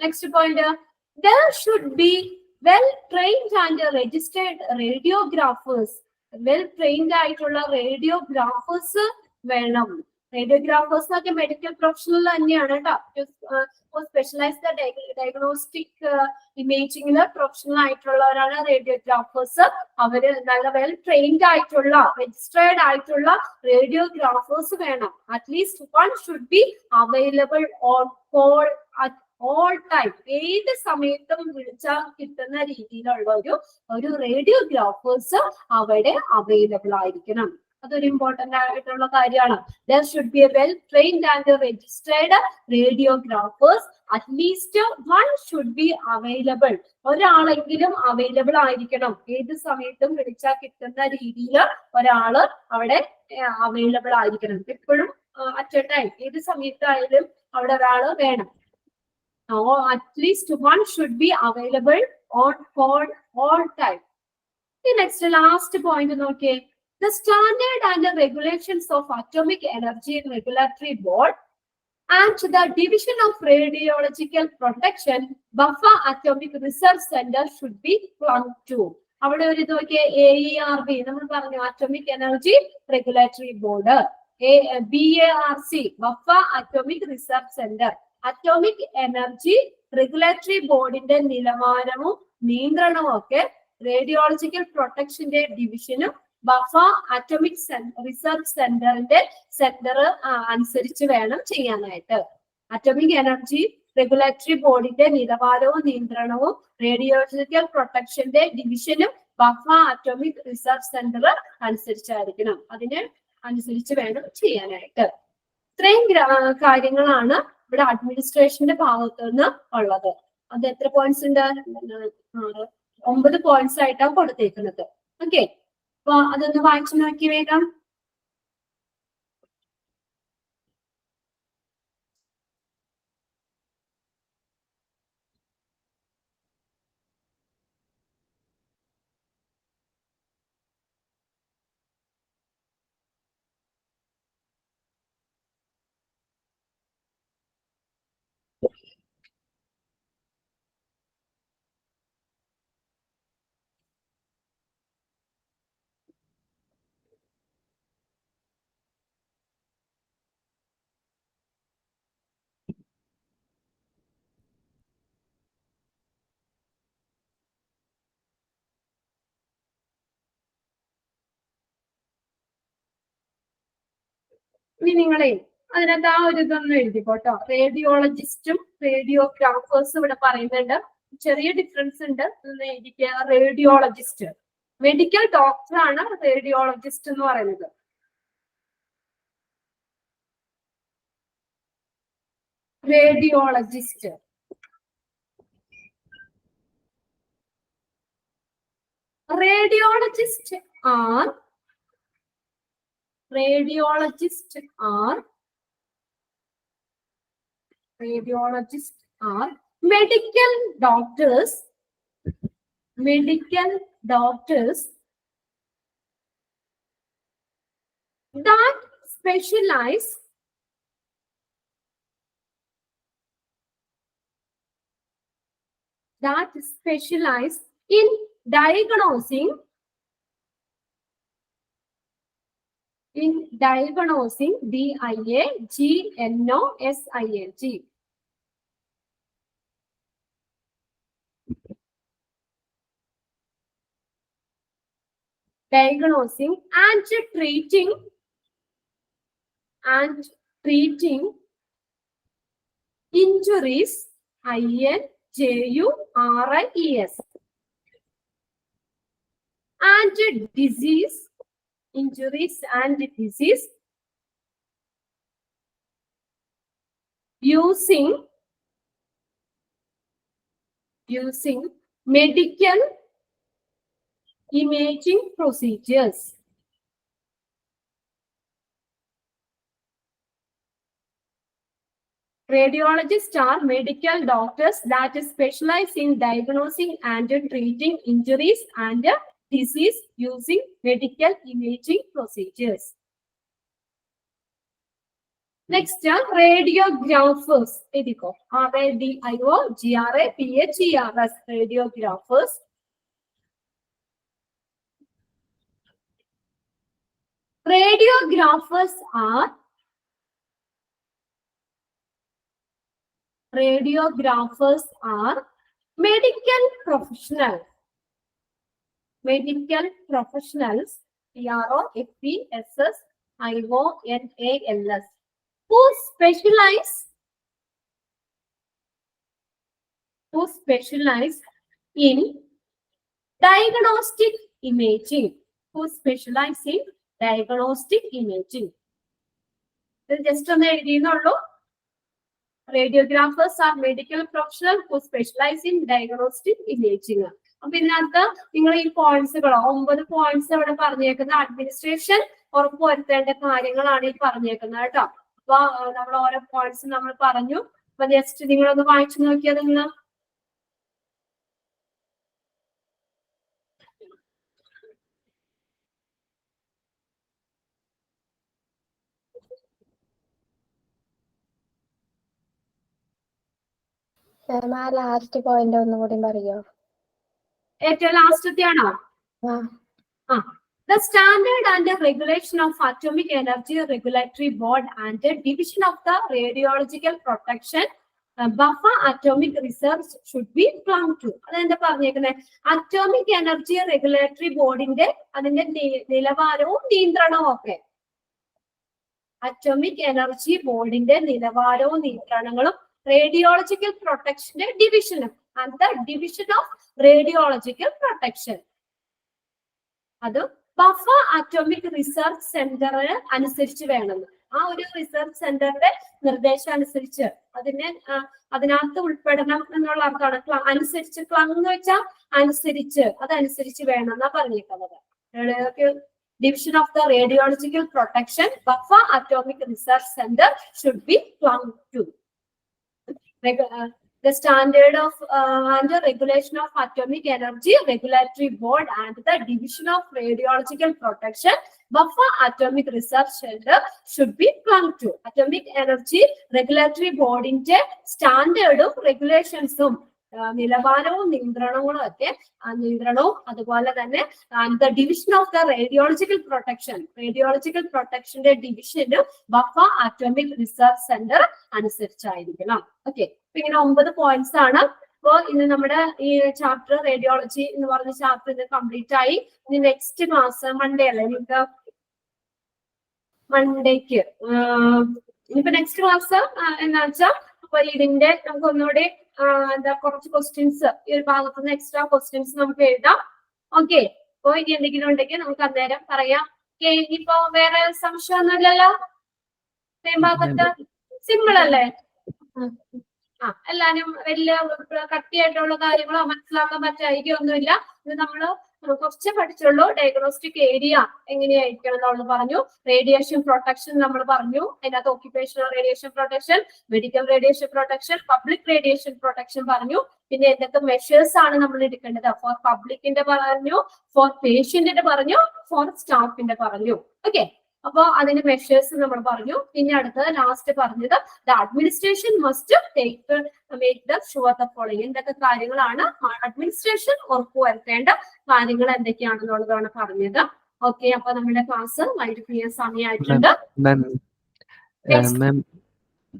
next point, there should be well trained and registered radiographers. well trained ആയിട്ടുള്ള റേഡിയോഗ്രാഫേഴ്സ് വേണം. റേഡിയോഗ്രാഫേഴ്സ് ഒക്കെ മെഡിക്കൽ പ്രൊഫഷണൽ തന്നെയാണ് കേട്ടോ. സ്പെഷ്യലൈസ്ഡ് ഡയഗ്നോസ്റ്റിക് ഇമേജിംഗിൽ പ്രൊഫഷണൽ ആയിട്ടുള്ളവരാണ് റേഡിയോഗ്രാഫേഴ്സ്. അവര് നല്ല വെൽ ട്രെയിൻഡ് ആയിട്ടുള്ള രജിസ്ട്രേർഡ് ആയിട്ടുള്ള റേഡിയോഗ്രാഫേഴ്സ് വേണം. At least one should be available on call at all time. ഏത് സമയത്തും വിളിച്ചാൽ കിട്ടുന്ന രീതിയിലുള്ള ഒരു റേഡിയോഗ്രാഫേഴ്സ് അവിടെ അവൈലബിൾ ആയിരിക്കണം. അതൊരു ഇമ്പോർട്ടന്റ് ആയിട്ടുള്ള കാര്യമാണ്. there should be a well trained and registered radiographers. at least one should be available. ഒരാളെങ്കിലും അവൈലബിൾ ആയിരിക്കണം. ഏത് സമയത്തും വിളിച്ചാൽ കിട്ടുന്ന രീതിയിൽ ഒരാള് അവിടെ അവൈലബിൾ ആയിരിക്കണം. എപ്പോഴും അറ്റ് എ ടൈം, ഏത് സമയത്തായാലും അവിടെ ഒരാള് വേണം. at least one should be available on call all time. The next last point നോക്കിയേ, the standard and the regulations of Atomic Energy Regulatory Board and the Division of Radiological Protection, Buffer Atomic Research Center should be clung to. അവിടെ ഒരു ഇത് നോക്കിയേ, AERB നമ്മൾ പറഞ്ഞു, atomic energy regulatory board, BARC ബഫർ atomic research centre, atomic energy regulatory ബോർഡിന്റെ നിലവാരവും നിയന്ത്രണവും ഒക്കെ റേഡിയോളജിക്കൽ പ്രൊട്ടക്ഷന്റെ ഡിവിഷനും ബഫർ അറ്റോമിക് റിസർച്ച് സെന്ററിന്റെ സെന്റർ അനുസരിച്ച് വേണം ചെയ്യാനായിട്ട്. അറ്റോമിക് എനർജി റെഗുലേറ്ററി ബോർഡിന്റെ നിലവാരവും നിയന്ത്രണവും റേഡിയോളജിക്കൽ പ്രൊട്ടക്ഷന്റെ ഡിവിഷനും ബഫർ അറ്റോമിക് റിസർച്ച് സെന്റർ അനുസരിച്ചായിരിക്കണം, അതിന് അനുസരിച്ച് വേണം ചെയ്യാനായിട്ട്. ഇത്രയും കാര്യങ്ങളാണ് ഇവിടെ അഡ്മിനിസ്ട്രേഷന്റെ ഭാഗത്തു നിന്ന് ഉള്ളത്. അത് എത്ര പോയിന്റ്സ് ഉണ്ട്? 9 പോയിന്റ്സ് ആയിട്ടാണ് കൊടുത്തേക്കുന്നത്. ഓക്കെ, അപ്പൊ അതൊന്ന് വായിച്ചു നോക്കി വേഗം. ഇനി നിങ്ങളെ അതിനകത്ത് ആ ഒരു ഇതൊന്നും എഴുതിക്കോട്ടോ. റേഡിയോളജിസ്റ്റും റേഡിയോഗ്രാഫേഴ്സും ഇവിടെ പറയുന്നുണ്ട്, ചെറിയ ഡിഫറൻസ് ഉണ്ട് എന്ന് എഴുതിക്കുക. റേഡിയോളജിസ്റ്റ് മെഡിക്കൽ ഡോക്ടറാണ് റേഡിയോളജിസ്റ്റ് എന്ന് പറയുന്നത്. Radiologist radiologists are medical doctors that specialize in diagnosing DIAGNOSING diagnosing and treating injuries, INJURIES, and disease, injuries and disease, using medical imaging procedures. Radiologists are medical doctors that specialize in diagnosing and treating injuries and disease using medical imaging procedures. Next, radiographers. RADIOGRAPHERS, radiographers. Radiographers are medical professionals, PROFESSIONALS, who specialize in diagnostic imaging. Just on the radiographers are medical professionals who specialize in diagnostic imaging. അപ്പൊ ഇതിനകത്ത് നിങ്ങൾ ഈ പോയിന്റ്സുകളോ 9 points അവിടെ പറഞ്ഞേക്കുന്ന administration ഉറപ്പുവരുത്തേണ്ട കാര്യങ്ങളാണ് ഈ പറഞ്ഞേക്കുന്നത് കേട്ടോ. അപ്പൊ നമ്മൾ ഓരോ പോയിന്റ്സ് നമ്മൾ പറഞ്ഞു. അപ്പൊ ജസ്റ്റ് നിങ്ങളൊന്ന് വായിച്ചു നോക്കിയാൽ നിങ്ങൾ മാം ആ ലാസ്റ്റ് പോയിന്റ് ഒന്നും കൂടി പറയോ? ഏറ്റവും ലാസ്റ്റത്തെ ആണോ? ആ The standard and the regulation of Atomic Energy Regulatory Board and the division of the radiological protection buffer atomic research should be clung to. അതെന്താ പറഞ്ഞേക്കുന്നത്? അറ്റോമിക് എനർജി റെഗുലേറ്ററി ബോർഡിന്റെ അതിന്റെ നിലവാരവും നിയന്ത്രണവും ഒക്കെ, അറ്റോമിക് എനർജി ബോർഡിന്റെ നിലവാരവും നിയന്ത്രണങ്ങളും റേഡിയോളജിക്കൽ പ്രൊട്ടക്ഷന്റെ ഡിവിഷനും and the division of radiological protection അത് ബഫർ അറ്റോമിക് റിസർച്ച് സെന്ററിന് അനുസരിച്ച് വേണമെന്ന്. ആ ഒരു റിസർച്ച് സെന്ററിന്റെ നിർദ്ദേശം അനുസരിച്ച് അതിനകത്ത് ഉൾപ്പെടണം എന്നുള്ള അർത്ഥമാണ്. അനുസരിച്ച് ക്ലങ് എന്ന് വെച്ചാൽ അനുസരിച്ച്, അതനുസരിച്ച് വേണം എന്നാ പറഞ്ഞേക്കുന്നത്. Division of the radiological protection ബഫർ atomic research centre should be clung to. The standard of and the regulation of Atomic Energy Regulatory Board and the division of radiological protection buffer atomic research center should be clung to. Atomic Energy Regulatory Board ന്റെ സ്റ്റാൻഡേർഡും റെഗുലേഷൻസും നിലവാരവും നിയന്ത്രണങ്ങളും ഒക്കെ നിയന്ത്രണവും അതുപോലെ തന്നെ the division of the radiological പ്രൊട്ടക്ഷന്റെ ഡിവിഷനും ബഫർ അറ്റോമിക് റിസർച്ച് സെന്റർ അനുസരിച്ചായിരിക്കണം. ഓക്കെ, ഇങ്ങനെ 9 പോയിന്റ്സ് ആണ്. അപ്പോൾ ഇന്ന് നമ്മുടെ ഈ ചാപ്റ്റർ റേഡിയോളജി എന്ന് പറഞ്ഞ ചാപ്റ്റർ ഇത് കംപ്ലീറ്റ് ആയി. ഇനി നെക്സ്റ്റ് ക്ലാസ് മൺഡേ അല്ലേ നിങ്ങൾക്ക്? മൺഡേക്ക് ഇനിയിപ്പോ നെക്സ്റ്റ് ക്ലാസ് എന്താ വെച്ചാൽ അപ്പൊ ഇതിന്റെ നമുക്ക് ഒന്നുകൂടി എന്താ കുറച്ച് ക്വസ്റ്റ്യൻസ് ഈ ഒരു ഭാഗത്ത് നിന്ന് എക്സ്ട്രാ ക്വസ്റ്റ്യൻസ് നമുക്ക് എഴുതാം. ഓക്കെ, അപ്പൊ ഇനി എന്തെങ്കിലും ഉണ്ടെങ്കിൽ നമുക്ക് അന്നേരം പറയാം. ഓക്കെ, ഇനിയിപ്പോ വേറെ സംശയമൊന്നുമില്ലല്ലോ? ഭാഗത്ത് സിമ്പിൾ അല്ലേ? എല്ലാരും വലിയ കട്ടിയായിട്ടുള്ള കാര്യങ്ങളോ മനസ്സിലാക്കാൻ പറ്റായിരിക്കൊന്നുമില്ല. ഇത് നമ്മള് കുറച്ച് പഠിച്ചുള്ളൂ. ഡയഗ്നോസ്റ്റിക് ഏരിയ എങ്ങനെയായിരിക്കണം നമ്മൾ പറഞ്ഞു. റേഡിയേഷൻ പ്രൊട്ടക്ഷൻ നമ്മൾ പറഞ്ഞു. അതിനകത്ത് occupational radiation protection, medical radiation protection, public radiation protection പറഞ്ഞു. പിന്നെ എന്തൊക്കെ മെഷേഴ്സ് ആണ് നമ്മൾ എടുക്കേണ്ടത്? ഫോർ പബ്ലിക്കിന്റെ പറഞ്ഞു, ഫോർ പേഷ്യന്റിന്റെ പറഞ്ഞു, ഫോർ സ്റ്റാഫിന്റെ പറഞ്ഞു. ഓക്കെ, അപ്പൊ അതിന്റെ മെഷേഴ്സ് നമ്മൾ പറഞ്ഞു. പിന്നെ അടുത്തത് ലാസ്റ്റ് പറഞ്ഞത് the administration must make the sure the following. എന്തൊക്കെ കാര്യങ്ങളാണ് അഡ്മിനിസ്ട്രേഷൻ ഉറപ്പുവരുത്തേണ്ട കാര്യങ്ങൾ എന്തൊക്കെയാണെന്നുള്ളതാണ് പറഞ്ഞത്. ഓക്കെ, അപ്പൊ നമ്മുടെ ക്ലാസ് വൈകിട്ട് ചെയ്യാൻ സമയമായിട്ടുണ്ട്. മാം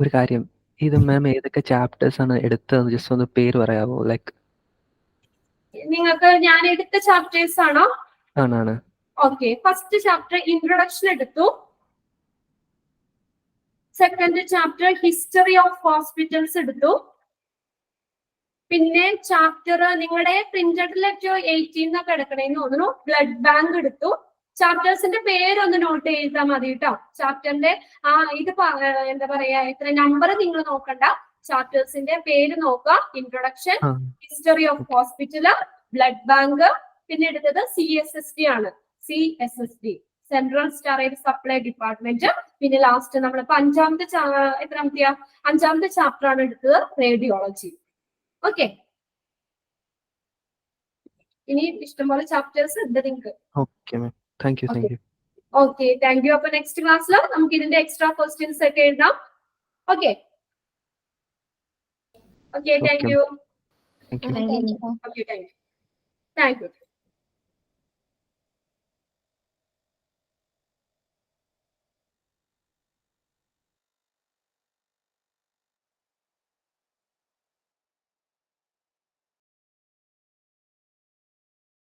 ഒരു കാര്യം, ഇത് മാം ഏതൊക്കെ ചാപ്റ്റേഴ്സ് ആണ് എടുത്തത് ജസ്റ്റ് ഒന്ന് പേര് പറയാവോ? ലൈക്ക് നിങ്ങൾക്ക് ഞാൻ എടുത്ത ചാപ്റ്റേഴ്സ് ആണോ? ആണ്. ഓക്കെ, ഫസ്റ്റ് ചാപ്റ്റർ ഇൻട്രൊഡക്ഷൻ എടുത്തു. Second chapter history of hospitals എടുത്തു. പിന്നെ ചാപ്റ്റർ നിങ്ങളുടെ പ്രിന്റഡിൽ 18 എടുക്കണേന്ന് തോന്നുന്നു. ബ്ലഡ് ബാങ്ക് എടുത്തു. ചാപ്റ്റേഴ്സിന്റെ പേരൊന്ന് നോട്ട് ചെയ്താൽ മതി കേട്ടോ. ചാപ്റ്ററിന്റെ ഇത് എന്താ പറയാ, എത്ര നമ്പർ നിങ്ങൾ നോക്കണ്ട, ചാപ്റ്റേഴ്സിന്റെ പേര് നോക്കുക. Introduction, history of hospital, blood bank, പിന്നെ എടുത്തത് CSSD ആണ്. CSSD central sterile supply department. പിന്നെ ലാസ്റ്റ് നമ്മളിപ്പോ അഞ്ചാമത്തെ ചാപ്റ്റർ ആണ് എടുത്തത് റേഡിയോളജി. ഓക്കെ, ഇനി ഇഷ്ടംപോലെ ചാപ്റ്റേഴ്സ് ഉണ്ട് നിങ്ങൾക്ക്. Okay ma'am, thank you. Okay, thank you. അപ്പൊ നെക്സ്റ്റ് ക്ലാസ്സിൽ നമുക്ക് ഇതിന്റെ എക്സ്ട്രാ ക്വസ്റ്റ്യൻസ് ഒക്കെ എഴുതാം. Okay, thank you. Thank you. Okay, thank you.